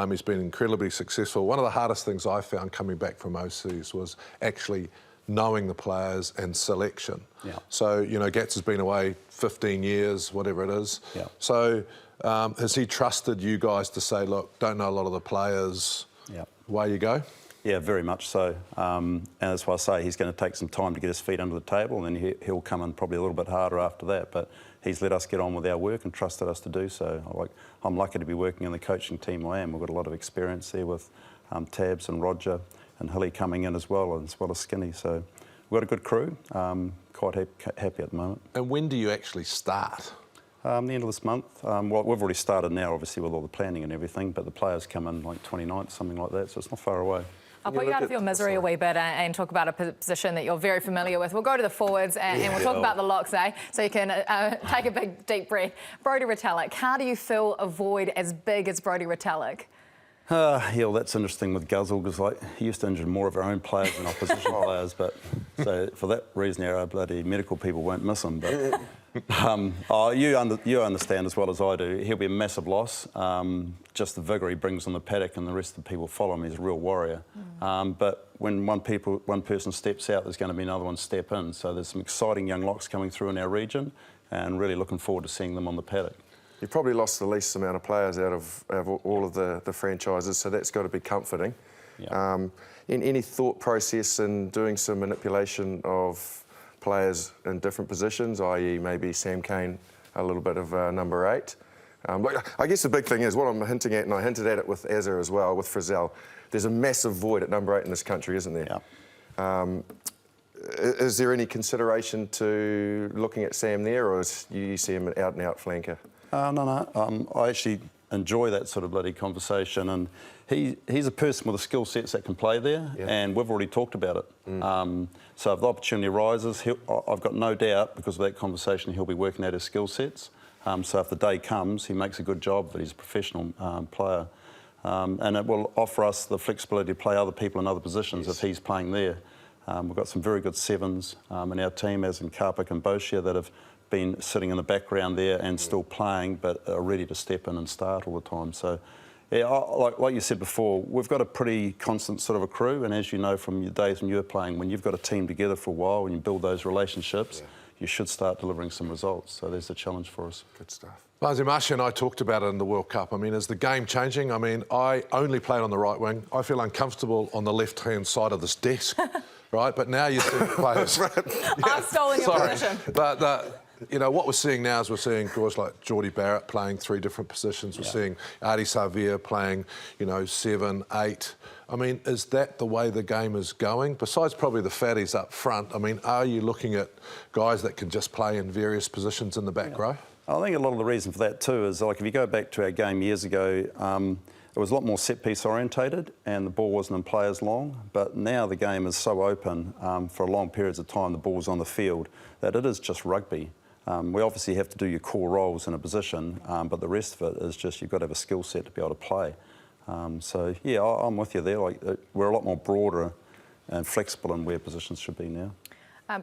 he's been incredibly successful. One of the hardest things I found coming back from overseas was actually knowing the players and selection. Yeah. So, you know, Gats has been away 15 years, whatever it is. Yeah. So Has he trusted you guys to say, look, don't know a lot of the players, away you go? Yeah, very much so. And that's why I say he's going to take some time to get his feet under the table, and then he'll come in probably a little bit harder after that. But he's let us get on with our work and trusted us to do so. I'm lucky to be working in the coaching team I am. We've got a lot of experience there with Tabs and Roger and Hilly coming in as well as Skinny. So we've got a good crew. Quite happy at the moment. And when do you actually start? The end of this month. Well, we've already started now, obviously, with all the planning and everything, but the players come in like 29th, something like that, so it's not far away. I'll put you out of your misery a wee bit and talk about a position that you're very familiar with. We'll go to the forwards and we'll talk about the locks, so you can take a big, deep breath. Brodie Retallick, how do you fill a void as big as Brodie Retallick? Yeah, well, that's interesting with Guzzle, because he used to injure more of our own players than opposition players, but so for that reason, our bloody medical people won't miss him. But you understand as well as I do, he'll be a massive loss. Just the vigour he brings on the paddock and the rest of the people follow him, he's a real warrior. But when one person steps out, there's going to be another one step in. So there's some exciting young locks coming through in our region, and really looking forward to seeing them on the paddock. You've probably lost the least amount of players out of all of the franchises, so that's got to be comforting. Yeah. In any thought process in doing some manipulation of players in different positions, i.e. maybe Sam Cane a little bit of number 8? I guess the big thing is what I'm hinting at, and I hinted at it with Azza as well, with Frizzell, there's a massive void at number 8 in this country, isn't there? Yeah. Is there any consideration to looking at Sam there, or you see him an out-and-out flanker? No. I actually enjoy that sort of bloody conversation, and he's a person with the skill sets that can play there, and we've already talked about it. So if the opportunity arises, I've got no doubt, because of that conversation, he'll be working out his skill sets. So if the day comes, he makes a good job of it. He's a professional player. And it will offer us the flexibility to play other people in other positions if he's playing there. We've got some very good sevens in our team, as in Karpik and Boshia, that have been sitting in the background there and still playing, but are ready to step in and start all the time. So, yeah, like you said before, we've got a pretty constant sort of a crew, and as you know from your days when you were playing, when you've got a team together for a while and you build those relationships, you should start delivering some results. So there's a challenge for us. Good stuff. Marzi Marcia and I talked about it in the World Cup. I mean, is the game changing? I mean, I only played on the right wing. I feel uncomfortable on the left-hand side of this desk, right? But now you see players... I've stolen your position. But... you know, what we're seeing now is we're seeing guys like Geordie Barrett playing 3 different positions. We're seeing Adi Savia playing, 7, 8. I mean, is that the way the game is going? Besides probably the fatties up front, I mean, are you looking at guys that can just play in various positions in the back row? I think a lot of the reason for that too is, like, if you go back to our game years ago, it was a lot more set-piece orientated and the ball wasn't in play as long. But now the game is so open for long periods of time, the ball's on the field, that it is just rugby. We obviously have to do your core roles in a position, but the rest of it is just you've got to have a skill set to be able to play. So, yeah, I'm with you there. Like, we're a lot more broader and flexible in where positions should be now.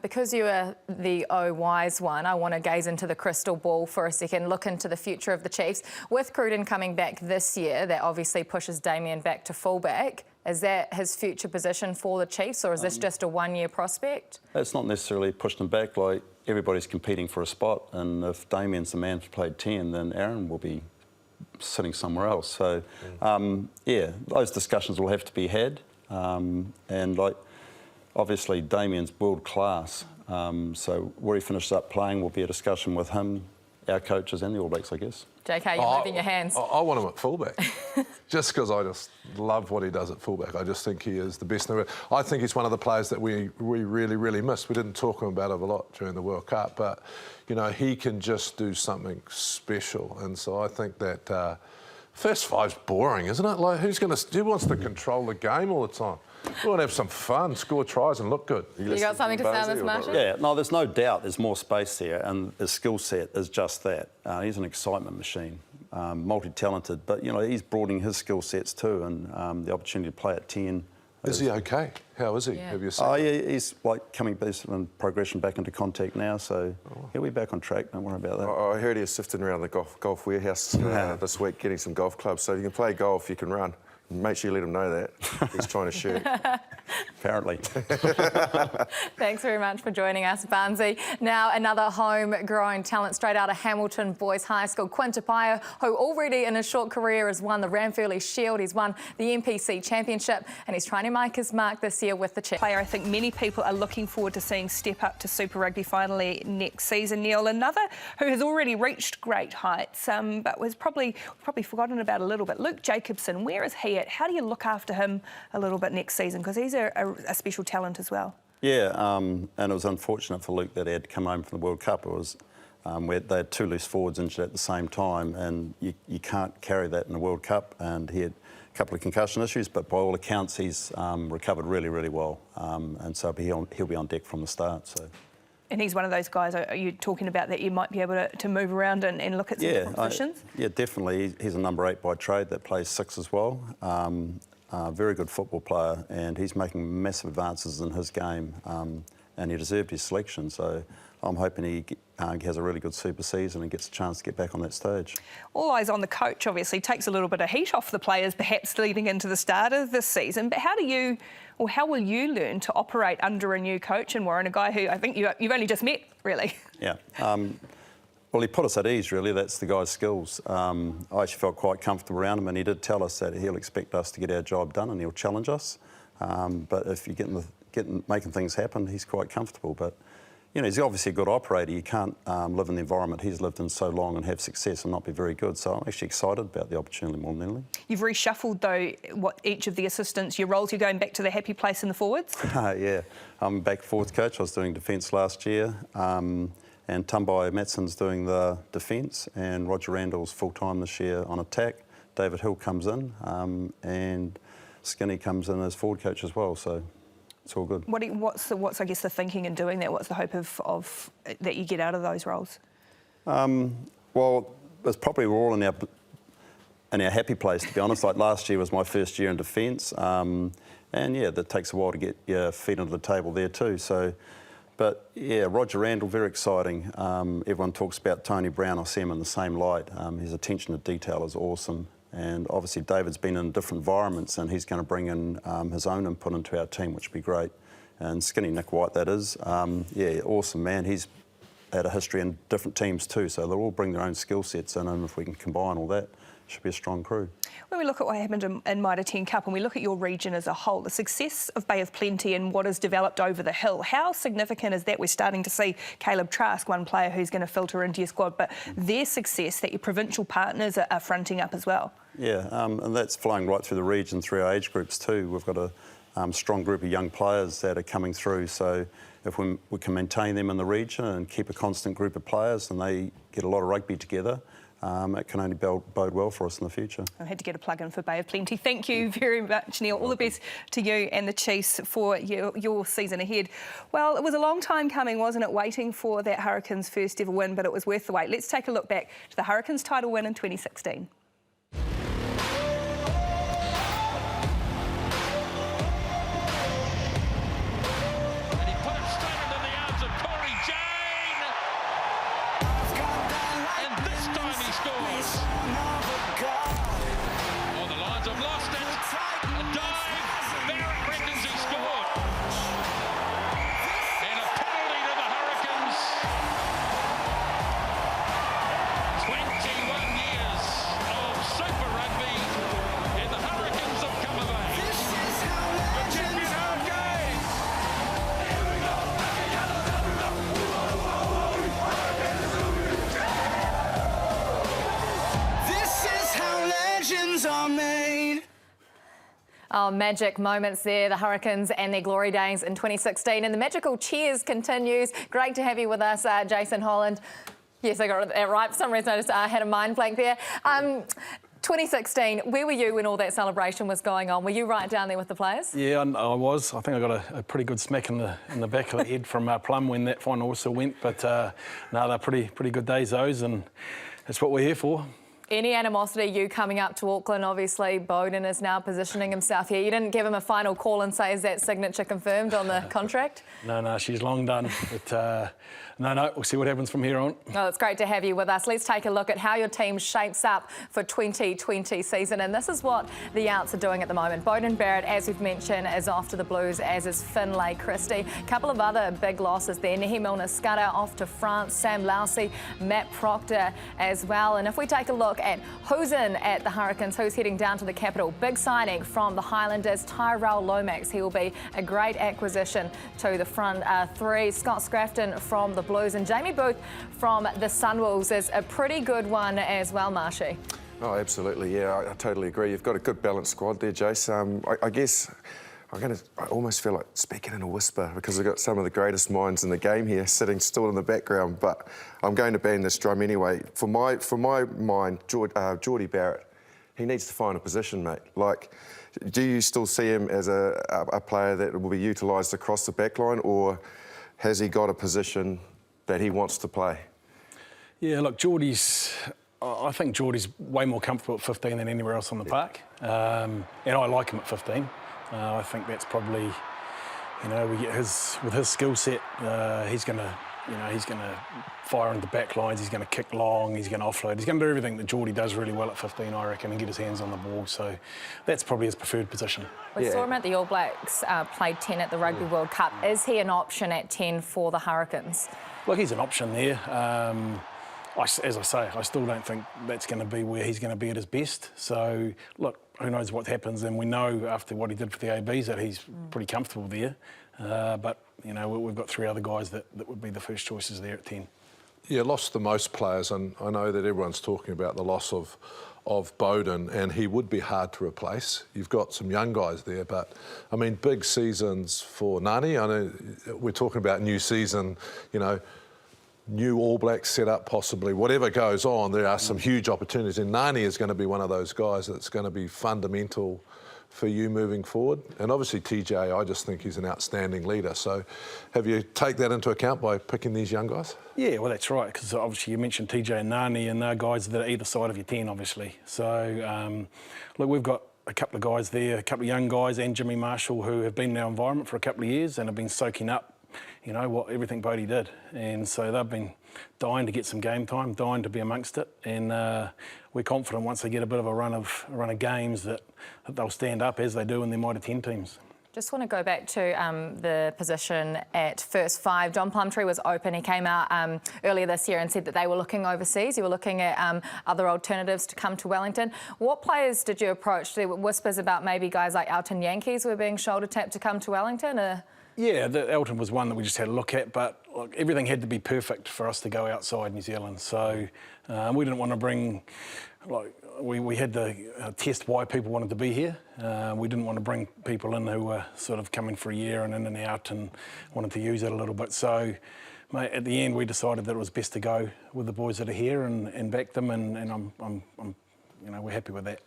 Because you are the wise one, I want to gaze into the crystal ball for a second, look into the future of the Chiefs. With Cruden coming back this year, that obviously pushes Damien back to fullback. Is that his future position for the Chiefs, or is this just a one-year prospect? It's not necessarily pushed him back. Like, everybody's competing for a spot, and if Damien's the man who's played 10, then Aaron will be sitting somewhere else. So, yeah, those discussions will have to be had. And, like, obviously Damien's world class. So where he finishes up playing will be a discussion with him, our coaches and the All Blacks, I guess. JK, you're moving your hands. I want him at fullback, just because I just love what he does at fullback. I just think he is the best. I think he's one of the players that we really, really miss. We didn't talk about it a lot during the World Cup, but, he can just do something special. And so I think that first five's boring, isn't it? Like, who wants to control the game all the time? We want to have some fun, score tries and look good. You got something to say on this, Marshall? Yeah, no, there's no doubt there's more space there, and his skill set is just that. He's an excitement machine, multi-talented, but, he's broadening his skill sets too, and the opportunity to play at 10. Is he okay? How is he? Yeah. Have you seen? Oh, yeah, he's like coming in progression back into contact now, so he'll be back on track. Don't worry about that. I heard he was sifting around the golf warehouse this week, getting some golf clubs. So if you can play golf, you can run. Make sure you let him know that. He's trying to shoot. apparently. Thanks very much for joining us, Barnsey. Now, another homegrown talent straight out of Hamilton Boys High School, Quinn Tupaia, who already in his short career has won the Ranfurly Shield, he's won the NPC Championship, and he's trying to make his mark this year with the Chiefs. Player I think many people are looking forward to seeing step up to Super Rugby finally next season. Neil, another who has already reached great heights, but was probably forgotten about a little bit. Luke Jacobson, where is he at? How do you look after him a little bit next season? Because he's a special talent as well. Yeah, and it was unfortunate for Luke that he had to come home from the World Cup. It was where they had two loose forwards injured at the same time, and you can't carry that in the World Cup. And he had a couple of concussion issues, but by all accounts, he's recovered really, really well. And so he'll be on deck from the start. So. And he's one of those guys, are you talking about, that you might be able to move around and look at some different positions? Yeah, definitely. He's a number 8 by trade that plays 6 as well. Very good football player, and he's making massive advances in his game, and he deserved his selection. So I'm hoping he has a really good super season and gets a chance to get back on that stage. All eyes on the coach, obviously, takes a little bit of heat off the players, perhaps leading into the start of this season. But how will you learn to operate under a new coach in Warren, a guy who I think you've only just met, really? Yeah. Well, he put us at ease, really. That's the guy's skills. I actually felt quite comfortable around him, and he did tell us that he'll expect us to get our job done and he'll challenge us. But if you're making things happen, he's quite comfortable. But, you know, he's obviously a good operator. You can't live in the environment he's lived in so long and have success and not be very good. So I'm actually excited about the opportunity more than anything. You've reshuffled, though, each of the assistants, your roles. You're going back to the happy place in the forwards? Yeah. I'm back forwards coach. I was doing defence last year. And Tumbai Matson's doing the defence, and Roger Randall's full-time this year on attack. David Hill comes in, and Skinny comes in as forward coach as well, so it's all good. What's I guess, the thinking in doing that? What's the hope of that you get out of those roles? Well, it's probably we're all in our happy place, to be honest. Like last year was my first year in defence, and yeah, that takes a while to get your feet under the table there too. So. But yeah, Roger Randall, very exciting. Everyone talks about Tony Brown. I see him in the same light. His attention to detail is awesome. And obviously David's been in different environments, and he's going to bring in his own input into our team, which would be great. And Skinny Nick White, that is. Yeah, awesome man. He's had a history in different teams too, so they'll all bring their own skill sets in, and if we can combine all that, it should be a strong crew. When we look at what happened in Mitre 10 Cup and we look at your region as a whole, the success of Bay of Plenty and what has developed over the hill, how significant is that? We're starting to see Caleb Trask, one player who's going to filter into your squad, but their success that your provincial partners are fronting up as well. Yeah, and that's flowing right through the region, through our age groups too. We've got a strong group of young players that are coming through, so if we can maintain them in the region and keep a constant group of players and they get a lot of rugby together, it can only bode well for us in the future. I had to get a plug in for Bay of Plenty. Thank you very much, Neil. All the best to you and the Chiefs for your season ahead. Well, it was a long time coming, wasn't it, waiting for that Hurricanes' first ever win, but it was worth the wait. Let's take a look back to the Hurricanes' title win in 2016. Oh, magic moments there, the Hurricanes and their glory days in 2016. And the magical cheers continues. Great to have you with us, Jason Hyland. Yes, I got it right. For some reason, I just had a mind blank there. 2016, where were you when all that celebration was going on? Were you right down there with the players? Yeah, I was. I think I got a pretty good smack in the back of the head from Plum when that final whistle went. But no, they're pretty good days, those, and that's what we're here for. Any animosity you coming up to Auckland? Obviously, Bowden is now positioning himself here. You didn't give him a final call and say, is that signature confirmed on the contract? No, she's long done. But no, we'll see what happens from here on. Well, it's great to have you with us. Let's take a look at how your team shapes up for 2020 season. And this is what the outs are doing at the moment. Bowden Barrett, as we've mentioned, is off to the Blues, as is Finlay Christie. A couple of other big losses there. Nehi Milner-Skudder off to France. Sam Lousy, Matt Proctor as well. And if we take a look at who's in at the Hurricanes, who's heading down to the capital, big signing from the Highlanders, Tyrell Lomax. He will be a great acquisition to the front three. Scott Scrafton from the Blues and Jamie Booth from the Sunwolves is a pretty good one as well, Marshy. Oh, absolutely, yeah, I totally agree. You've got a good balanced squad there, Jace. I guess I almost feel like speaking in a whisper because we've got some of the greatest minds in the game here sitting still in the background, but I'm going to bang this drum anyway. For my mind, Geordie Barrett, he needs to find a position, mate. Like, do you still see him as a player that will be utilised across the backline, or has he got a position that he wants to play? Yeah, look, I think Geordie's way more comfortable at 15 than anywhere else on the park. And I like him at 15. I think that's probably, we get with his skill set, he's going to fire into back lines, he's going to kick long, he's going to offload, he's going to do everything that Geordie does really well at 15, I reckon, and get his hands on the ball. So that's probably his preferred position. We saw him at the All Blacks, played 10 at the Rugby World Cup. Is he an option at 10 for the Hurricanes? Look, he's an option there. As I say, I still don't think that's going to be where he's going to be at his best. So, look, who knows what happens, and we know after what he did for the ABs that he's pretty comfortable there. But, we've got three other guys that would be the first choices there at 10. Yeah, lost the most players, and I know that everyone's talking about the loss of Bowden, and he would be hard to replace. You've got some young guys there, but, I mean, big seasons for Ngani. I know we're talking about new season, new All Blacks set up possibly. Whatever goes on, there are some huge opportunities, and Ngani is going to be one of those guys that's going to be fundamental for you moving forward. And obviously TJ, I just think he's an outstanding leader. So have you take that into account by picking these young guys? Yeah, well, that's right, because obviously you mentioned TJ and Ngani, and they're guys that are either side of your 10, obviously. So, look, we've got a couple of guys there, a couple of young guys, and Jimmy Marshall, who have been in our environment for a couple of years and have been soaking up everything Bodie did. And so they've been dying to get some game time, dying to be amongst it. And we're confident once they get a bit of a run of games that they'll stand up as they do in their Mitre 10 teams. Just want to go back to the position at first five. John Plumtree was open. He came out earlier this year and said that they were looking overseas. You were looking at other alternatives to come to Wellington. What players did you approach? There were whispers about maybe guys like Elton Yankees were being shoulder tapped to come to Wellington. Yeah, Elton was one that we just had a look at, but look, everything had to be perfect for us to go outside New Zealand. So we didn't want to bring, we had to test why people wanted to be here. We didn't want to bring people in who were sort of coming for a year and in and out and wanted to use it a little bit. So, mate, at the end we decided that it was best to go with the boys that are here and back them, and we're happy with that.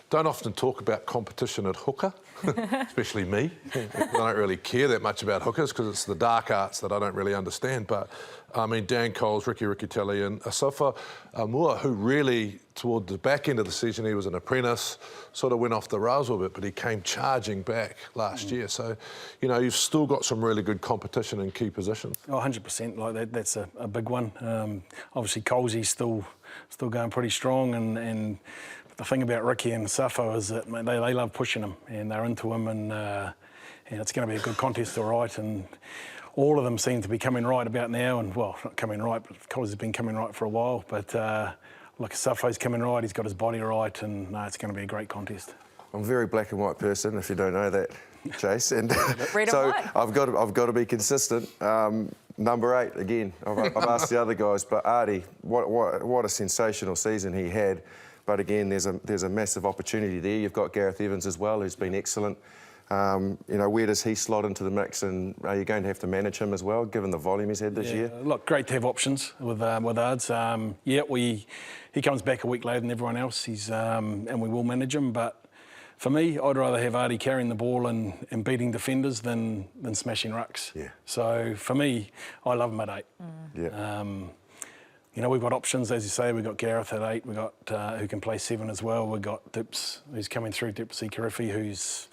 Don't often talk about competition at hooker, especially me. I don't really care that much about hookers because it's the dark arts that I don't really understand. But, I mean, Dan Coles, Ricky Telly and Asafa Moore, who really, toward the back end of the season, he was an apprentice, sort of went off the rails a bit, but he came charging back last year. So, you've still got some really good competition in key positions. Oh, 100%. Like that's a big one. Obviously, Colesy's still going pretty strong, and the thing about Ricky and Safo is that they love pushing him and they're into him, and it's going to be a good contest, all right. And all of them seem to be coming right about now, and well, not coming right, but Collins has been coming right for a while. But look, Safo's coming right, he's got his body right, and it's going to be a great contest. I'm a very black and white person, if you don't know that, Chase. And Red so and white. I've got to be consistent. Number 8 again. I've asked the other guys, but Artie, what a sensational season he had. But again, there's a massive opportunity there. You've got Gareth Evans as well, who's been excellent. Where does he slot into the mix, and are you going to have to manage him as well, given the volume he's had this year? Look, great to have options with Ards. He comes back a week later than everyone else. And we will manage him. But for me, I'd rather have Artie carrying the ball and beating defenders than smashing rucks. Yeah. So for me, I love him at 8. Yeah. you know, we've got options, as you say. We've got Gareth at 8. We've got who can play 7 as well. We've got Dips, who's coming through, Dipsy Karifi, who's,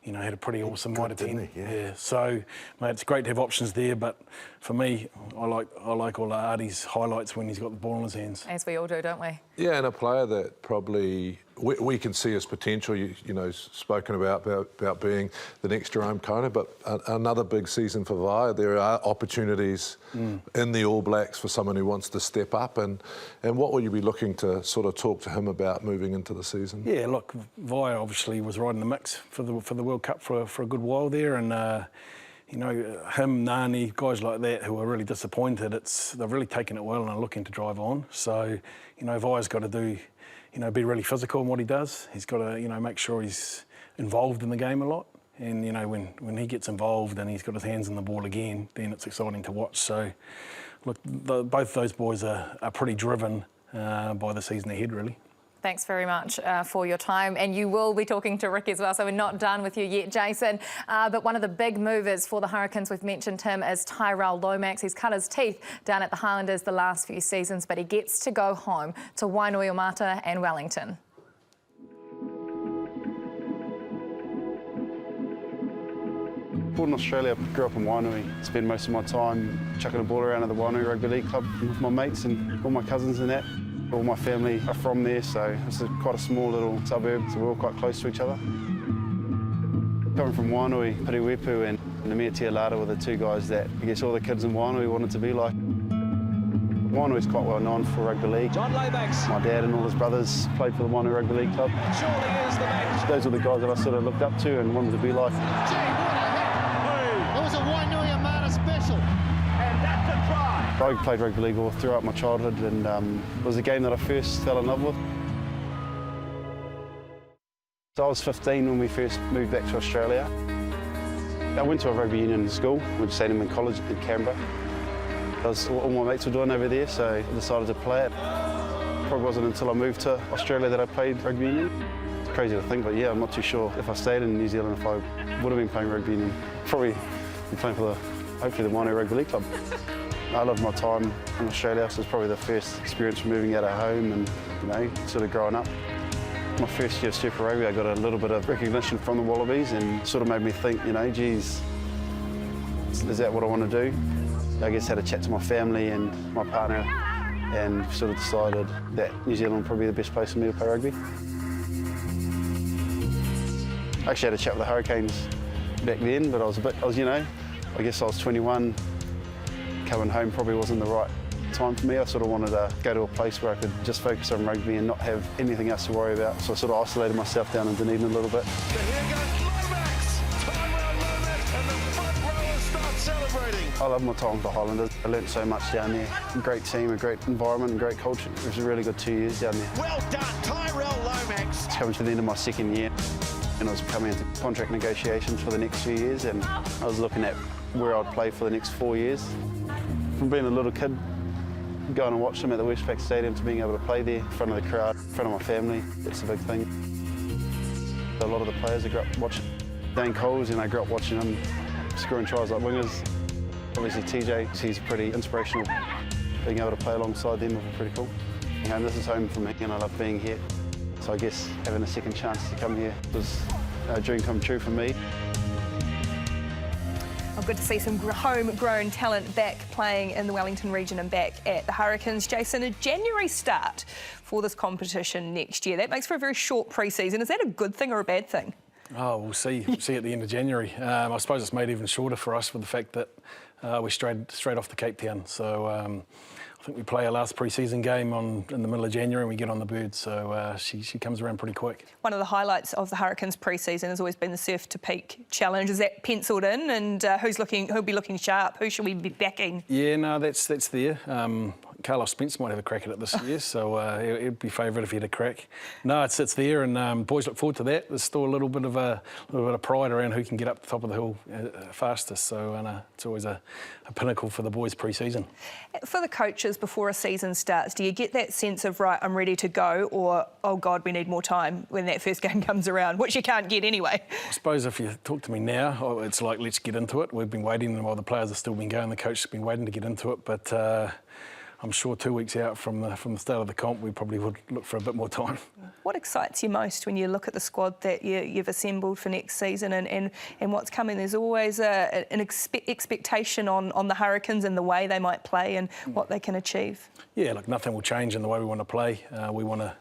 you know, had a pretty awesome night at 10. Yeah. So, mate, it's great to have options there. But for me, I like all Artie's highlights when he's got the ball in his hands. As we all do, don't we? Yeah, and a player that probably we can see his potential. You know, spoken about being the next Jerome Kona, but another big season for Vai. There are opportunities in the All Blacks for someone who wants to step up. And what will you be looking to sort of talk to him about moving into the season? Yeah, look, Vai obviously was right in the mix for the World Cup for a good while there, and you know, him, Nani, guys like that who are really disappointed, they've really taken it well and are looking to drive on. So, you know, Vai's got to do, you know, be really physical in what he does. He's got to, you know, make sure he's involved in the game a lot. And, you know, when he gets involved and he's got his hands on the ball again, then it's exciting to watch. So, look, both those boys are pretty driven by the season ahead, really. Thanks very much for your time. And you will be talking to Rick as well, so we're not done with you yet, Jason. But one of the big movers for the Hurricanes, we've mentioned him, is Tyrell Lomax. He's cut his teeth down at the Highlanders the last few seasons, but he gets to go home to Wainuiomata and Wellington. Born in Australia, grew up in Wainui. Spend most of my time chucking a ball around at the Wainui Rugby League Club with my mates and all my cousins and that. All my family are from there, so it's quite a small little suburb, so we're all quite close to each other. Coming from Wainui, Piriwepu and Namia Tialata were the two guys that I guess all the kids in Wainui wanted to be like. Wainui is quite well known for rugby league. John Lomax. My dad and all his brothers played for the Wainui Rugby League Club. Surely is the match. Those were the guys that I sort of looked up to and wanted to be like. Gee, what a hit! It was a Wainuiomata special. And that's a try. I played rugby league all throughout my childhood, and it was a game that I first fell in love with. So I was 15 when we first moved back to Australia. I went to a rugby union school, went to St Edmund College in Canberra. That was all my mates were doing over there, so I decided to play it. Probably wasn't until I moved to Australia that I played rugby union. It's crazy to think, but yeah, I'm not too sure if I stayed in New Zealand, if I would have been playing rugby union. Probably be playing for hopefully the Wainui Rugby League Club. I loved my time in Australia, so it was probably the first experience from moving out of home and, you know, sort of growing up. My first year of Super Rugby, I got a little bit of recognition from the Wallabies and sort of made me think, you know, geez, is that what I want to do? I guess had a chat to my family and my partner and sort of decided that New Zealand would probably be the best place for me to play rugby. I actually had a chat with the Hurricanes back then, but you know, I guess I was 21. Coming home probably wasn't the right time for me. I sort of wanted to go to a place where I could just focus on rugby and not have anything else to worry about. So I sort of isolated myself down in Dunedin a little bit. So here goes Lomax! Tyrell Lomax, and the front rowers start celebrating. I love my time with the Highlanders. I learnt so much down there. A great team, a great environment, and great culture. It was a really good 2 years down there. Well done, Tyrell Lomax. It's coming to the end of my second year, and I was coming into contract negotiations for the next few years, and I was looking at where I'd play for the next 4 years. From being a little kid, going and watch them at the Westpac Stadium to being able to play there in front of the crowd, in front of my family, it's a big thing. A lot of the players I grew up watching. Dane Coles, and I grew up watching him scoring tries like wingers. Obviously TJ, he's pretty inspirational. Being able to play alongside them was pretty cool. You know, this is home for me and I love being here. So I guess having a second chance to come here was a dream come true for me. Good to see some homegrown talent back playing in the Wellington region and back at the Hurricanes. Jason, a January start for this competition next year. That makes for a very short pre-season. Is that a good thing or a bad thing? Oh, we'll see. We'll see at the end of January. I suppose it's made even shorter for us with the fact that we're straight off to Cape Town. So I think we play our last pre-season game in the middle of January and we get on the bird. So she comes around pretty quick. One of the highlights of the Hurricanes pre-season has always been the Surf to Peak Challenge. Is that penciled in? And who'll be looking sharp? Who should we be backing? Yeah, no, that's there. Carlos Spence might have a crack at it this year, so he'd be favourite if he had a crack. No, it sits there, and boys look forward to that. There's still a little bit of pride around who can get up the top of the hill fastest. So it's always a pinnacle for the boys pre-season. For the coaches before a season starts, do you get that sense of, right, I'm ready to go, or, oh God, we need more time when that first game comes around, which you can't get anyway? I suppose if you talk to me now, it's like, let's get into it. We've been waiting, and while the players have still been going, the coach has been waiting to get into it, but I'm sure 2 weeks out from the start of the comp, we probably would look for a bit more time. What excites you most when you look at the squad that you've assembled for next season and what's coming? There's always an expectation on the Hurricanes and the way they might play and what they can achieve. Yeah, look, nothing will change in the way we want to play. We want to,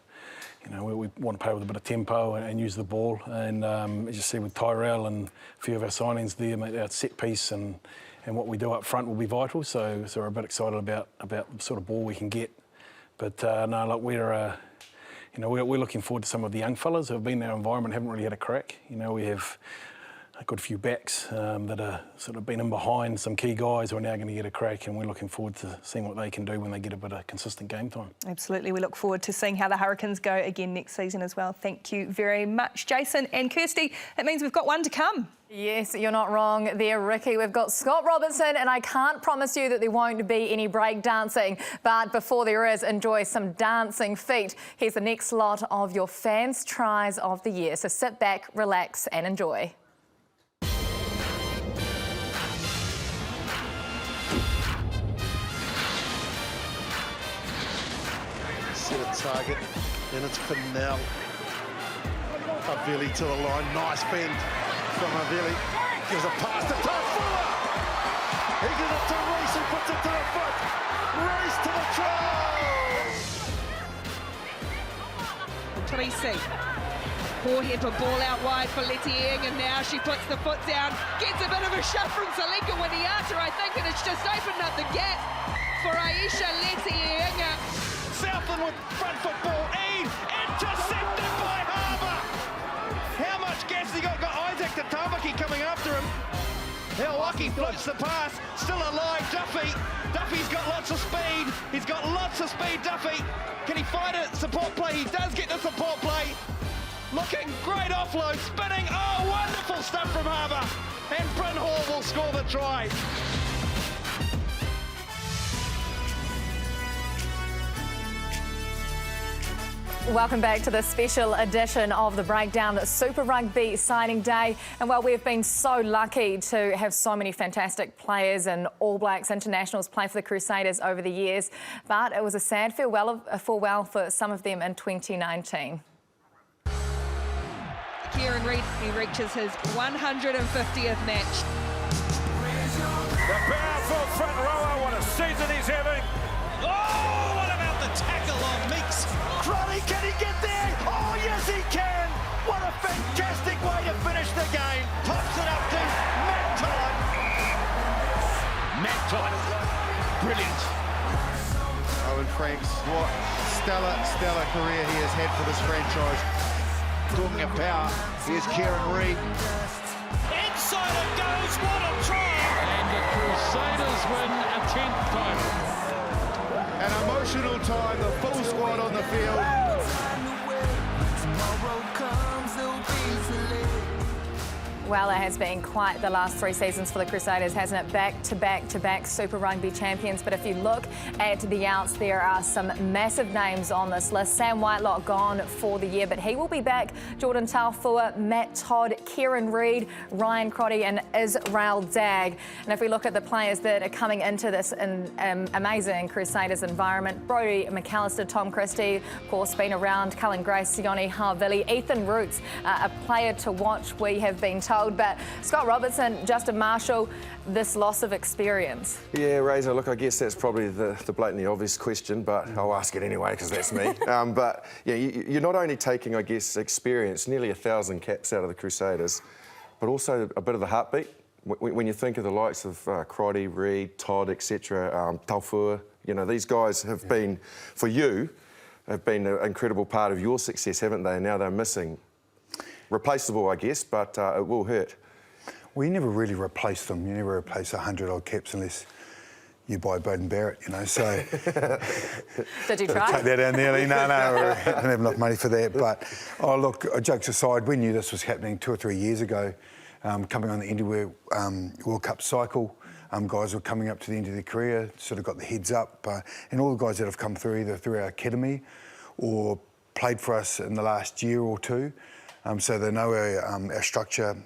we want to play with a bit of tempo and use the ball. And as you see with Tyrell and a few of our signings there, mate, our set piece and what we do up front will be vital. So we're a bit excited about the sort of ball we can get. But no, look, we're looking forward to some of the young fellas who have been in our environment, haven't really had a crack. We have a good few backs that are sort of been in behind some key guys who are now going to get a crack, and we're looking forward to seeing what they can do when they get a bit of consistent game time. Absolutely. We look forward to seeing how the Hurricanes go again next season as well. Thank you very much, Jason and Kirsty. That means we've got one to come. Yes, you're not wrong there, Ricky. We've got Scott Robertson, and I can't promise you that there won't be any break dancing, but before there is, enjoy some dancing feet. Here's the next lot of your fans' tries of the year. So sit back, relax and enjoy. Set a target, then it's Fennell. Havili to the line, nice bend from Havili. Gives a pass to Tafua. He gives it to Reece and puts it to the foot. Reece to the try. Tracy. Poor head of ball out wide for Lettieng, and now she puts the foot down. Gets a bit of a shove from Salika Winiata, I think, and it's just opened up the gap for Aisha Lettieng. Southland with front foot ball. Eve intercepted by Harbour. How much gas has he got? Got Isaac to Tamaki coming after him. Helwaki floats the pass. Still alive, Duffy. Duffy's got lots of speed. He's got lots of speed, Duffy. Can he find a support play? He does get the support play. Looking great offload, spinning. Oh, wonderful stuff from Harbour. And Bryn Hall will score the try. Welcome back to this special edition of The Breakdown, Super Rugby signing day. And while we've been so lucky to have so many fantastic players and All Blacks internationals play for the Crusaders over the years, but it was a sad farewell for some of them in 2019. Kieran Reid, he reaches his 150th match. The powerful front rower, what a season he's having. Oh, what about the tackle on Meeks? Crowley, can he get there? Oh, yes, he can. What a fantastic way to finish the game. Pops it up to Matt Todd. Matt Todd, brilliant. Owen Franks, what stellar career he has had for this franchise. Talking of power, here's Kieran Reid. Inside it goes, what a try! And the Crusaders win a 10th title. An emotional time, the full squad on the field. Well, it has been quite the last 3 seasons for the Crusaders, hasn't it? Back-to-back Super Rugby champions. But if you look at the outs, there are some massive names on this list. Sam Whitelock gone for the year, but he will be back. Jordan Taufua, Matt Todd, Kieran Reid, Ryan Crotty and Israel Dagg. And if we look at the players that are coming into this amazing Crusaders environment, Brodie McAllister, Tom Christie, of course, been around, Cullen Grace, Sione Havili, Ethan Roots, a player to watch, we have been told. But Scott Robertson, Justin Marshall, this loss of experience. Yeah, Razor, look, I guess that's probably the blatantly obvious question, but I'll ask it anyway because that's me. But yeah, you're not only taking, I guess, experience, nearly 1,000 caps out of the Crusaders, but also a bit of the heartbeat. When you think of the likes of Crotty, Reid, Todd, etc., Taufua, these guys have been, for you, have been an incredible part of your success, haven't they? And now they're missing. Replaceable, I guess, but it will hurt. We never really replace them. You never replace 100-odd caps unless you buy Bowden Barrett, so... Did you try? Take that down nearly. No, I don't have enough money for that. But, look, jokes aside, we knew this was happening 2 or 3 years ago, coming on the end of the World Cup cycle. Guys were coming up to the end of their career, sort of got the heads up. And all the guys that have come through, either through our academy or played for us in the last year or two, so they know our structure,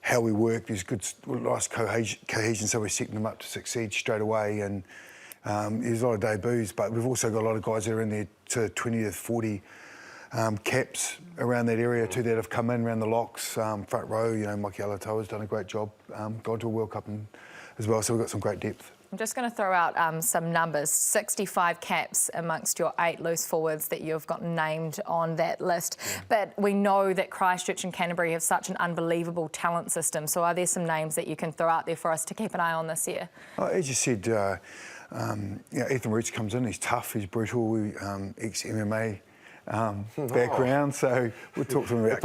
how we work. There's good, nice cohesion, so we're setting them up to succeed straight away. And There's a lot of debuts, but we've also got a lot of guys that are in there to 20 to 40 caps around that area too that have come in around the locks, front row. You know, Mike Alatoa's done a great job, gone to a World Cup as well, so we've got some great depth. I'm just going to throw out some numbers. 65 caps amongst your 8 loose forwards that you've got named on that list. But we know that Christchurch and Canterbury have such an unbelievable talent system. So are there some names that you can throw out there for us to keep an eye on this year? As you said, you know, Ethan Roots comes in, he's tough, he's brutal, ex-MMA. Background, so we'll talk to him about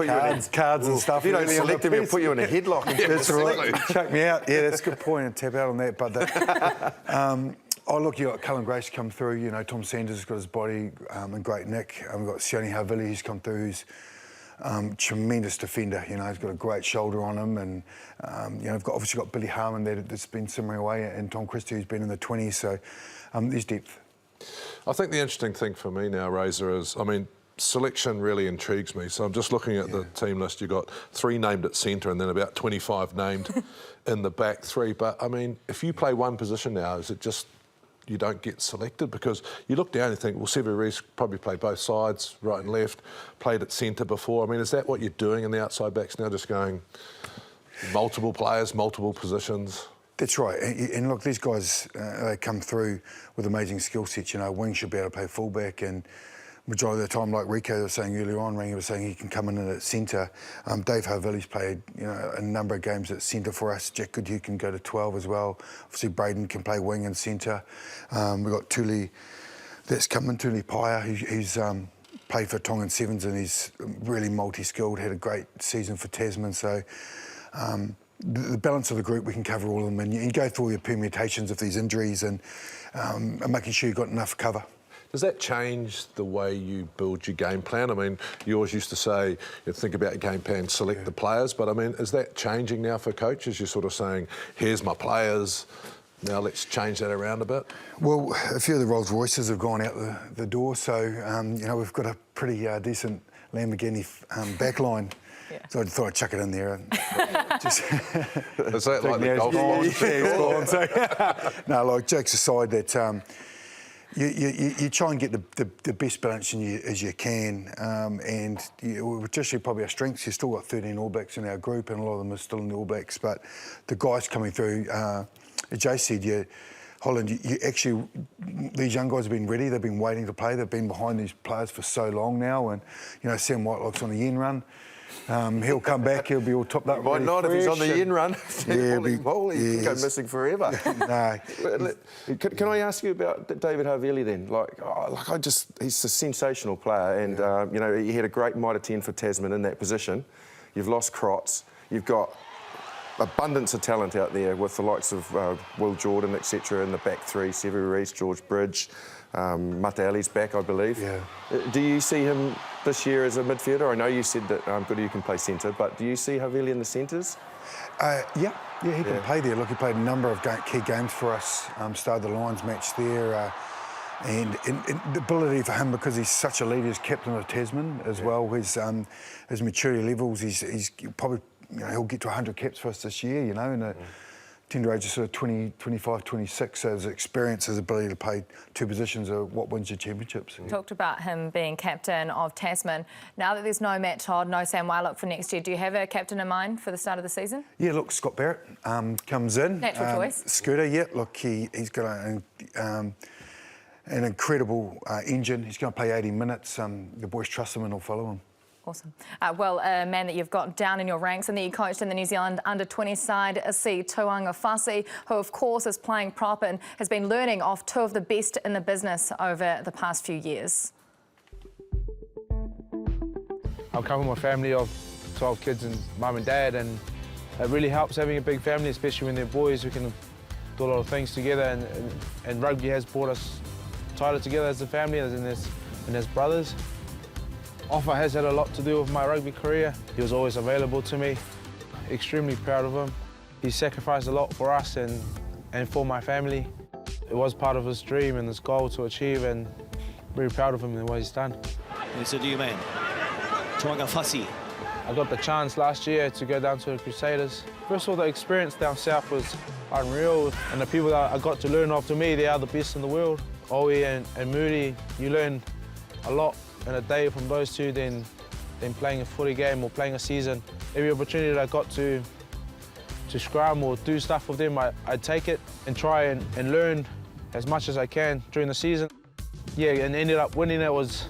cards and stuff. If you don't select him, he'll put you in a headlock. That's right. Chuck me out. Yeah, that's a good point. And tap out on that. But oh, look, you got Cullen Grace come through. You know, Tom Sanders has got his body and great nick. We've got Sione Havili who's come through, who's tremendous defender. You know, he's got a great shoulder on him, and you know, we've obviously got Billy Harmon that's been simmering away, and Tom Christie who's been in the 20s. So there's depth. I think the interesting thing for me now, Razor, is, I mean, selection really intrigues me. So I'm just looking at the team list. You've got 3 named at centre and then about 25 named in the back 3. But, I mean, if you play one position now, is it just you don't get selected? Because you look down and think, well, Sevu Reece probably played both sides, right and left, played at centre before. I mean, is that what you're doing in the outside backs now, just going multiple players, multiple positions? That's right, and look, these guys, they come through with amazing skill sets. You know, Wing should be able to play fullback, and majority of the time, like Rico was saying earlier on, Rangi was saying he can come in at centre. Dave Havili's played, you know, a number of games at centre for us. Jack Goodhue can go to 12 as well. Obviously, Braden can play wing and centre. We've got Tuli that's coming, Tuli Paia, who's played for Tongan Sevens, and he's really multi-skilled, had a great season for Tasman. So the balance of the group, we can cover all of them, and you go through all your permutations of these injuries and making sure you've got enough cover. Does that change the way you build your game plan? I mean, you always used to say, you think about your game plan, select the players, but I mean, is that changing now for coaches? You're sort of saying, here's my players, now let's change that around a bit? Well, a few of the Rolls Royces have gone out the door, so, you know, we've got a pretty decent Lamborghini backline. Yeah. So I thought I'd chuck it in there. And just is that like the golf line? Yeah. No, like, jokes aside, that you try and get the best balance in you as you can, and which is probably our strengths. You've still got 13 All Blacks in our group, and a lot of them are still in the All Blacks. But the guys coming through, as Jay said, Hyland, you actually, these young guys have been ready. They've been waiting to play. They've been behind these players for so long now, and you know, Sam Whitelock's on the end run. He'll come back, he'll be all topped up. Might not if he's on the end run. Holy moly, he can go missing forever. No. Can I ask you about David Havili then? He's a sensational player, and you know, he had a great Mitre 10 for Tasman in that position. You've lost Crotts. You've got abundance of talent out there with the likes of Will Jordan, etc. in the back 3, Sevu Reece, George Bridge. Mataeli's back, I believe. Yeah. Do you see him this year as a midfielder? I know you said that Goodhue can play centre, but do you see Havili in the centres? Yeah, he can play there. Look, he played a number of key games for us. Started the Lions match there, and the ability for him, because he's such a leader, he's captain of Tasman as well. His maturity levels, he's probably, you know, he'll get to 100 caps for us this year. You know, in a tender age of sort of 20, 25, 26. So his experience, his ability to play 2 positions are what wins you championships. Talked about him being captain of Tasman. Now that there's no Matt Todd, no Sam Whitelock for next year, do you have a captain in mind for the start of the season? Yeah, look, Scott Barrett comes in. Natural choice. Scooter, yeah. Look, he's got an incredible engine. He's going to play 80 minutes. The boys trust him and will follow him. Awesome. Well, a man that you've got down in your ranks and that you coached in the New Zealand under-20 side, Isi Tuangafasi, who of course is playing prop and has been learning off 2 of the best in the business over the past few years. I come from a family of 12 kids and mum and dad, and it really helps having a big family, especially when they're boys who can do a lot of things together, and rugby has brought us tighter together as a family and as brothers. Offa has had a lot to do with my rugby career. He was always available to me. Extremely proud of him. He sacrificed a lot for us and for my family. It was part of his dream and his goal to achieve, and very proud of him and what he's done. It's a new man, Tuangafasi. I got the chance last year to go down to the Crusaders. First of all, the experience down south was unreal, and the people that I got to learn off, to me, they are the best in the world. Owie and Moody, you learn a lot in a day from those two than playing a footy game or playing a season. Every opportunity that I got to scrum or do stuff with them, I'd take it and try and learn as much as I can during the season. Yeah, and ended up winning. It was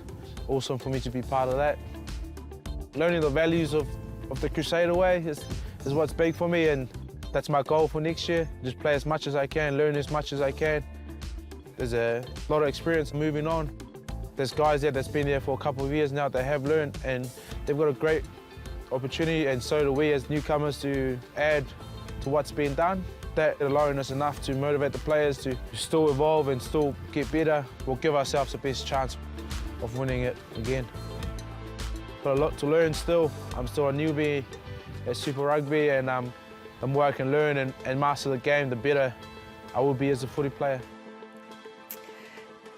awesome for me to be part of that. Learning the values of the Crusader way is what's big for me, and that's my goal for next year. Just play as much as I can, learn as much as I can. There's a lot of experience moving on. There's guys there that's been there for a couple of years now that have learned, and they've got a great opportunity, and so do we as newcomers to add to what's been done. That alone is enough to motivate the players to still evolve and still get better. We'll give ourselves the best chance of winning it again. Got a lot to learn still. I'm still a newbie at Super Rugby, and the more I can learn and master the game, the better I will be as a footy player.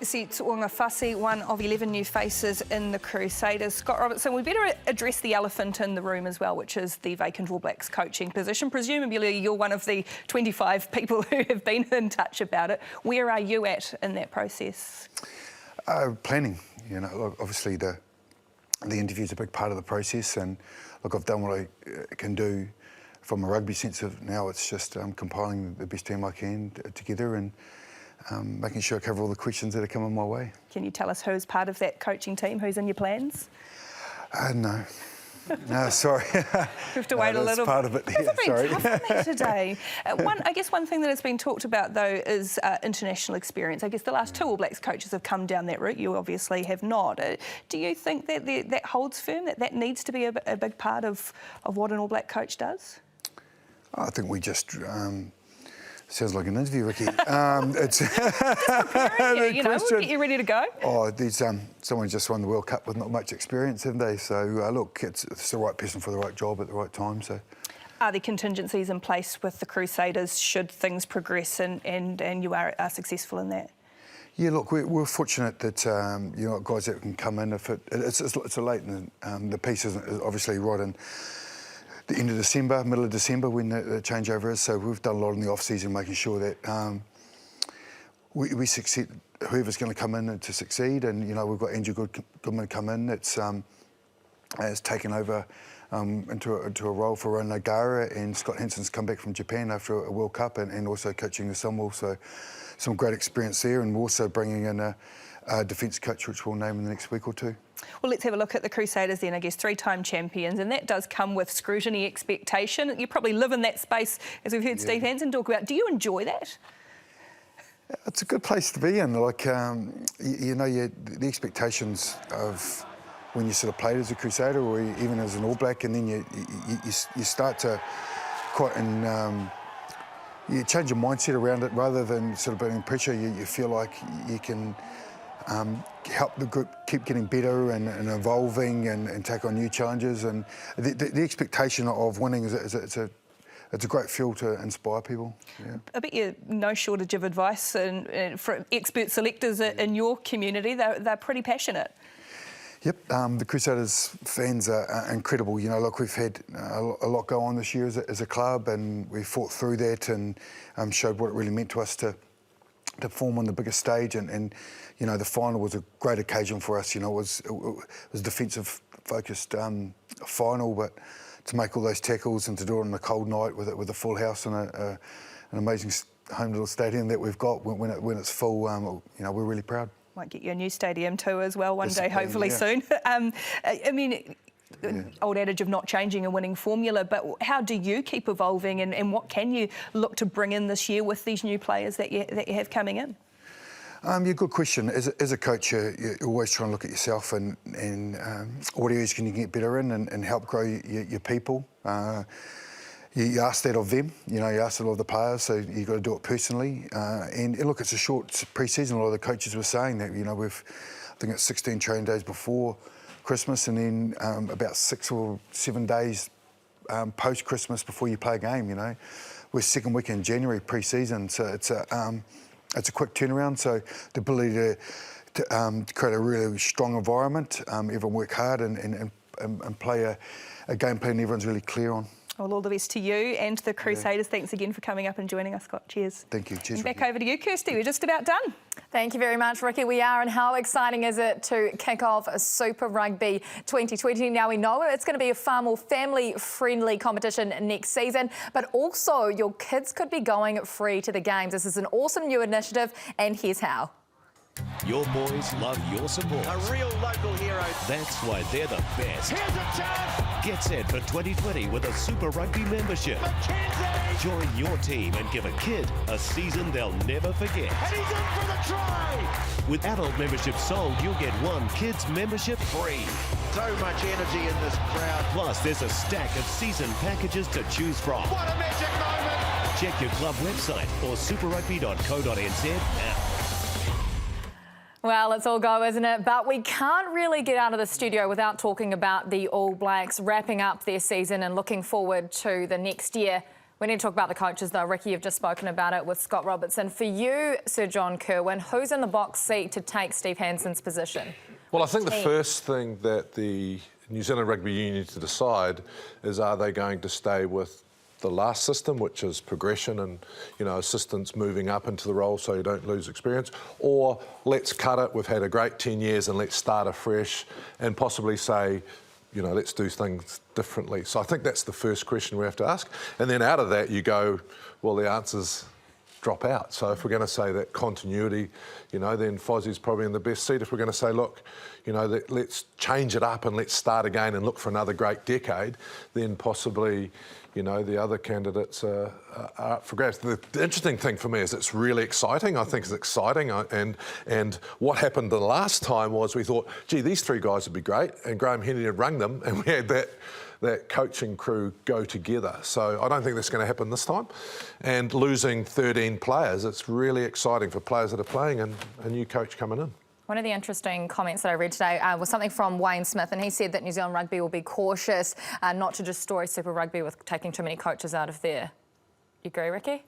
Si Tuonga Fasi, one of 11 new faces in the Crusaders. Scott Robertson, we better address the elephant in the room as well, which is the vacant All Blacks coaching position. Presumably you're one of the 25 people who have been in touch about it. Where are you at in that process? Planning. You know, look, obviously the interview is a big part of the process, and look, I've done what I can do from a rugby sense of now. It's just compiling the best team I can together and making sure I cover all the questions that are coming my way. Can you tell us who's part of that coaching team? Who's in your plans? No. No, sorry. We have to wait a little. Part of it. It's been tough on me today. I guess one thing that has been talked about though is international experience. I guess the last two All Blacks coaches have come down that route. You obviously have not. Do you think that that holds firm? That needs to be a big part of what an All Black coach does? I think we just. Sounds like an interview, Ricky. It's just preparing you know, we'll get you ready to go. Oh, there's someone just won the World Cup with not much experience, haven't they? So look, it's the right person for the right job at the right time. So, are there contingencies in place with the Crusaders should things progress and you are successful in that? Yeah, look, we're fortunate that you know, guys that can come in if it's a late, and the piece isn't obviously right in the end of December, middle of December when the changeover is. So we've done a lot in the off-season, making sure that we succeed, whoever's going to come in to succeed. And, you know, we've got Andrew Goodman come in that's has taken over into a role for Ron Nagara, and Scott Henson's come back from Japan after a World Cup and also coaching the Sunwolves. So some great experience there, and we're also bringing in a defence coach, which we'll name in the next week or two. Well, let's have a look at the Crusaders then. I guess three-time champions, and that does come with scrutiny, expectation. You probably live in that space, as we've heard Steve Hansen talk about. Do you enjoy that? It's a good place to be in. Like, you know, the expectations of when you sort of played as a Crusader or even as an All Black, and then you start to quite you change your mindset around it rather than sort of putting pressure. You feel like you can help the group keep getting better and evolving and take on new challenges. And the expectation of winning it's a great fuel to inspire people. Yeah. I bet you no shortage of advice and for expert selectors in your community. They're pretty passionate. Yep, the Crusaders fans are incredible. You know, look, we've had a lot go on this year as a club, and we fought through that and showed what it really meant to us to perform on the biggest stage. And you know, the final was a great occasion for us. You know, it was defensive focused final, but to make all those tackles and to do it on a cold night with a full house and an amazing home little stadium that we've got when it's full, you know, we're really proud. Might get you a new stadium too as well one day, hopefully soon. I mean, old adage of not changing a winning formula, but how do you keep evolving and what can you look to bring in this year with these new players that you have coming in? Yeah, good question. As a coach, you're always trying to look at yourself and what areas can you get better in and help grow your people. You ask that of them, you know, you ask it of the players, so you've got to do it personally. And look, it's a short pre-season. A lot of the coaches were saying that, you know, I think it's 16 training days before Christmas and then about 6 or 7 days post-Christmas before you play a game, you know. We're second week in January pre-season, so it's a quick turnaround. So the ability to create a really strong environment, everyone work hard and and play a game plan everyone's really clear on. Well, all the best to you and the Crusaders. Thanks again for coming up and joining us, Scott. Cheers. Thank you. Cheers. And back over to you, Kirsty. We're just about done. Thank you very much, Ricky. We are, and how exciting is it to kick off Super Rugby 2020? Now we know it's going to be a far more family-friendly competition next season, but also your kids could be going free to the games. This is an awesome new initiative, and here's how. Your boys love your support. A real local hero. That's why they're the best. Here's a chance. Get set for 2020 with a Super Rugby membership. McKenzie. Join your team and give a kid a season they'll never forget. And he's in for the try. With adult membership sold, you'll get one kids membership free. So much energy in this crowd. Plus, there's a stack of season packages to choose from. What a magic moment. Check your club website or superrugby.co.nz now. Well, it's all go, isn't it? But we can't really get out of the studio without talking about the All Blacks wrapping up their season and looking forward to the next year. We need to talk about the coaches, though. Ricky, you've just spoken about it with Scott Robertson. For you, Sir John Kirwan, who's in the box seat to take Steve Hanson's position? Well, I think the first thing that the New Zealand Rugby Union need to decide is, are they going to stay with the last system, which is progression and, you know, assistants moving up into the role so you don't lose experience, or let's cut it, we've had a great 10 years and let's start afresh and possibly say, you know, let's do things differently. So I think that's the first question we have to ask. And then out of that you go, well, the answers drop out. So if we're going to say that continuity, you know, then Fozzie's probably in the best seat. If we're going to say, look, you know, let's change it up and let's start again and look for another great decade, then possibly, you know, the other candidates are up for grabs. The interesting thing for me is it's really exciting. I think it's exciting. And what happened the last time was we thought, gee, these three guys would be great. And Graham Henry had rung them and we had that coaching crew go together. So I don't think that's going to happen this time. And losing 13 players, it's really exciting for players that are playing and a new coach coming in. One of the interesting comments that I read today was something from Wayne Smith, and he said that New Zealand Rugby will be cautious not to destroy Super Rugby with taking too many coaches out of there. You agree, Ricky?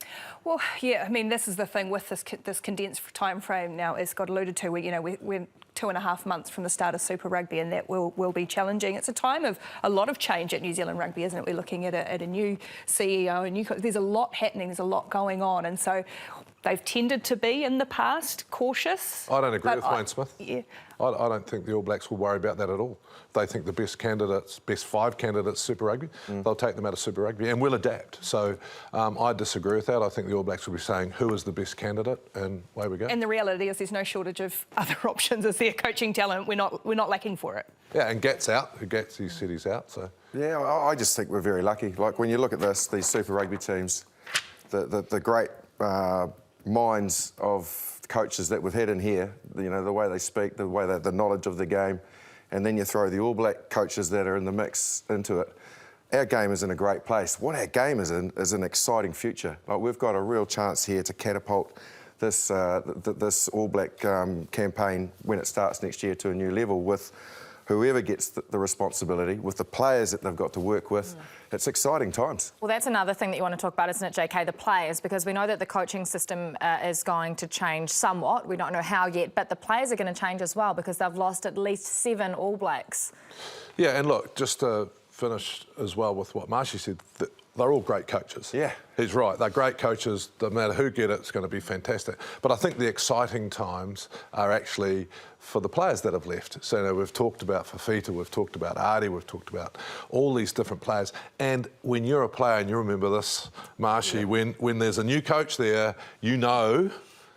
Well, yeah, I mean, this is the thing with this condensed time frame now, as Scott alluded to, we're 2.5 months from the start of Super Rugby, and that will be challenging. It's a time of a lot of change at New Zealand Rugby, isn't it? We're looking at a new CEO, a new there's a lot happening, there's a lot going on, and so they've tended to be in the past cautious. I don't agree with Wayne Smith. Yeah. I don't think the All Blacks will worry about that at all. They think the best candidates, best 5 candidates, Super Rugby, they'll take them out of Super Rugby and we'll adapt. So I disagree with that. I think the All Blacks will be saying who is the best candidate and away we go. And the reality is there's no shortage of other options as their coaching talent. We're not lacking for it. Yeah, and Gat's out. He said he's out. So yeah, I just think we're very lucky. Like when you look at these Super Rugby teams, the great minds of coaches that we've had in here, you know, the way they speak, the way the knowledge of the game, and then you throw the All Black coaches that are in the mix into it. Our game is in a great place. What our game is in is an exciting future. Like we've got a real chance here to catapult this All Black campaign when it starts next year to a new level with whoever gets the responsibility, with the players that they've got to work with. It's exciting times. Well, that's another thing that you want to talk about, isn't it, JK, the players, because we know that the coaching system is going to change somewhat. We don't know how yet, but the players are going to change as well because they've lost at least 7 All Blacks. yeah, and look, just to finish as well with what Marshy said, they're all great coaches. Yeah. He's right. They're great coaches. No matter who get it, it's going to be fantastic. But I think the exciting times are actually for the players that have left. So, you know, we've talked about Fafita, we've talked about Artie, we've talked about all these different players. And when you're a player, and you remember this, Marshy, when there's a new coach there, you know...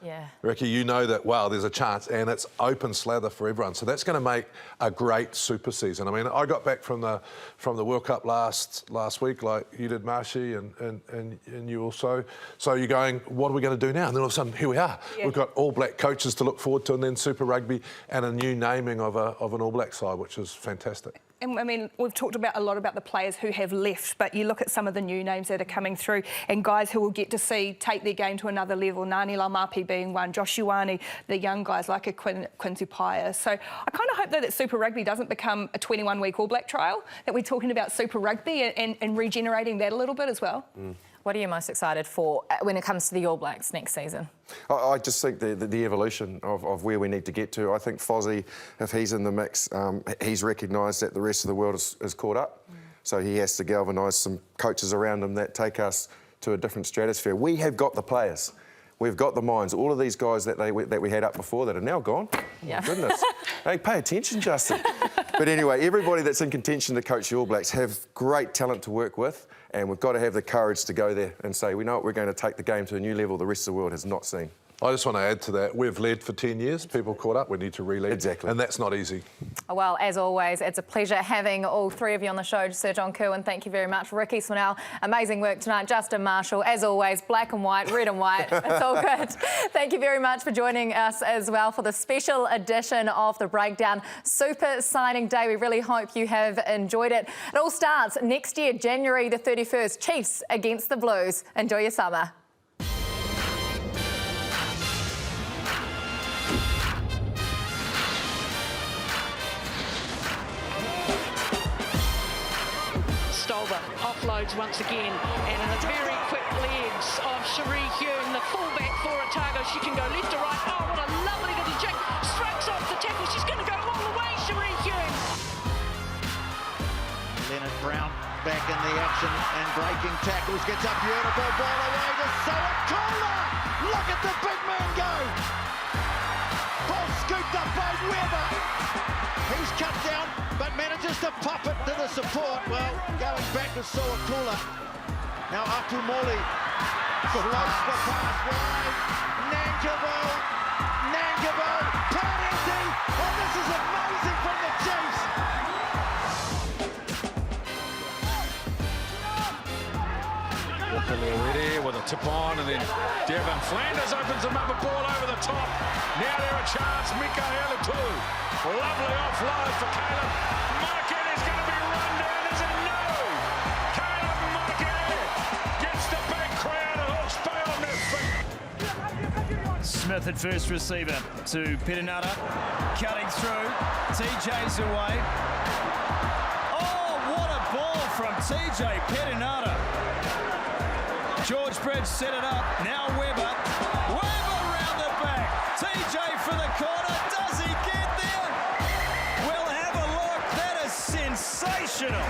Yeah. Ricky, you know that, wow, there's a chance and it's open slather for everyone. So that's going to make a great super season. I mean, I got back from the World Cup last week, like you did, Marshy, and you also. So you're going, what are we going to do now? And then all of a sudden, here we are. Yeah. We've got All Black coaches to look forward to and then Super Rugby and a new naming of an All Black side, which is fantastic. And I mean, we've talked a lot about the players who have left, but you look at some of the new names that are coming through and guys who will get to take their game to another level, Ngani Laumapi being one, Josh Ioane, the young guys like a Quincy Paya. So I kind of hope that Super Rugby doesn't become a 21-week All Black trial, that we're talking about Super Rugby and regenerating that a little bit as well. What are you most excited for when it comes to the All Blacks next season? I just think the evolution of where we need to get to. I think Fozzie, if he's in the mix, he's recognised that the rest of the world is caught up. So he has to galvanise some coaches around him that take us to a different stratosphere. We have got the players. We've got the minds. All of these guys that we had up before that are now gone. Oh, my goodness. Hey, pay attention, Justin. But anyway, everybody that's in contention to coach the All Blacks have great talent to work with, and we've got to have the courage to go there and say, we know what, we're going to take the game to a new level the rest of the world has not seen. I just want to add to that. We've led for 10 years. People caught up. We need to re-lead. Exactly. And that's not easy. Well, as always, it's a pleasure having all three of you on the show. Sir John Kirwan, thank you very much. Ricky Swannell, amazing work tonight. Justin Marshall, as always, black and white, red and white. It's all good. Thank you very much for joining us as well for the special edition of The Breakdown. Super signing day. We really hope you have enjoyed it. It all starts next year, January the 31st. Chiefs against the Blues. Enjoy your summer. Offloads once again, and in the very quick legs of Cherie Hearn, the fullback for Otago. She can go left to right. Oh, what a lovely little jig. Strikes off the tackle. She's going to go all the way, Cherie Hearn. Leonard Brown back in the action and breaking tackles. Gets a beautiful ball away to Sowakula. Look at the big man go. Ball scooped up by Weber. He's cut down, but manages to pop it to the support. Well, going back to Sowakula. Now up to Morley. Floats the pass wide. Nangabo, penalty. Oh, this is amazing from the Chiefs. Already with a tip on, and then Devon Flanders opens them up, a ball over the top. Now they're a chance. Mikaela too. Lovely offload for Caleb. Marquette is going to be run down. Is it no? Caleb Marquette gets the big crowd of Hawke's Bay on their feet. Smith at first receiver to Perenara. Cutting through. TJ's away. Oh, what a ball from TJ Perenara. George Bridge set it up. Now Weber. Weber round the back. TJ for the corner. Does he get there? We'll have a look. That is sensational.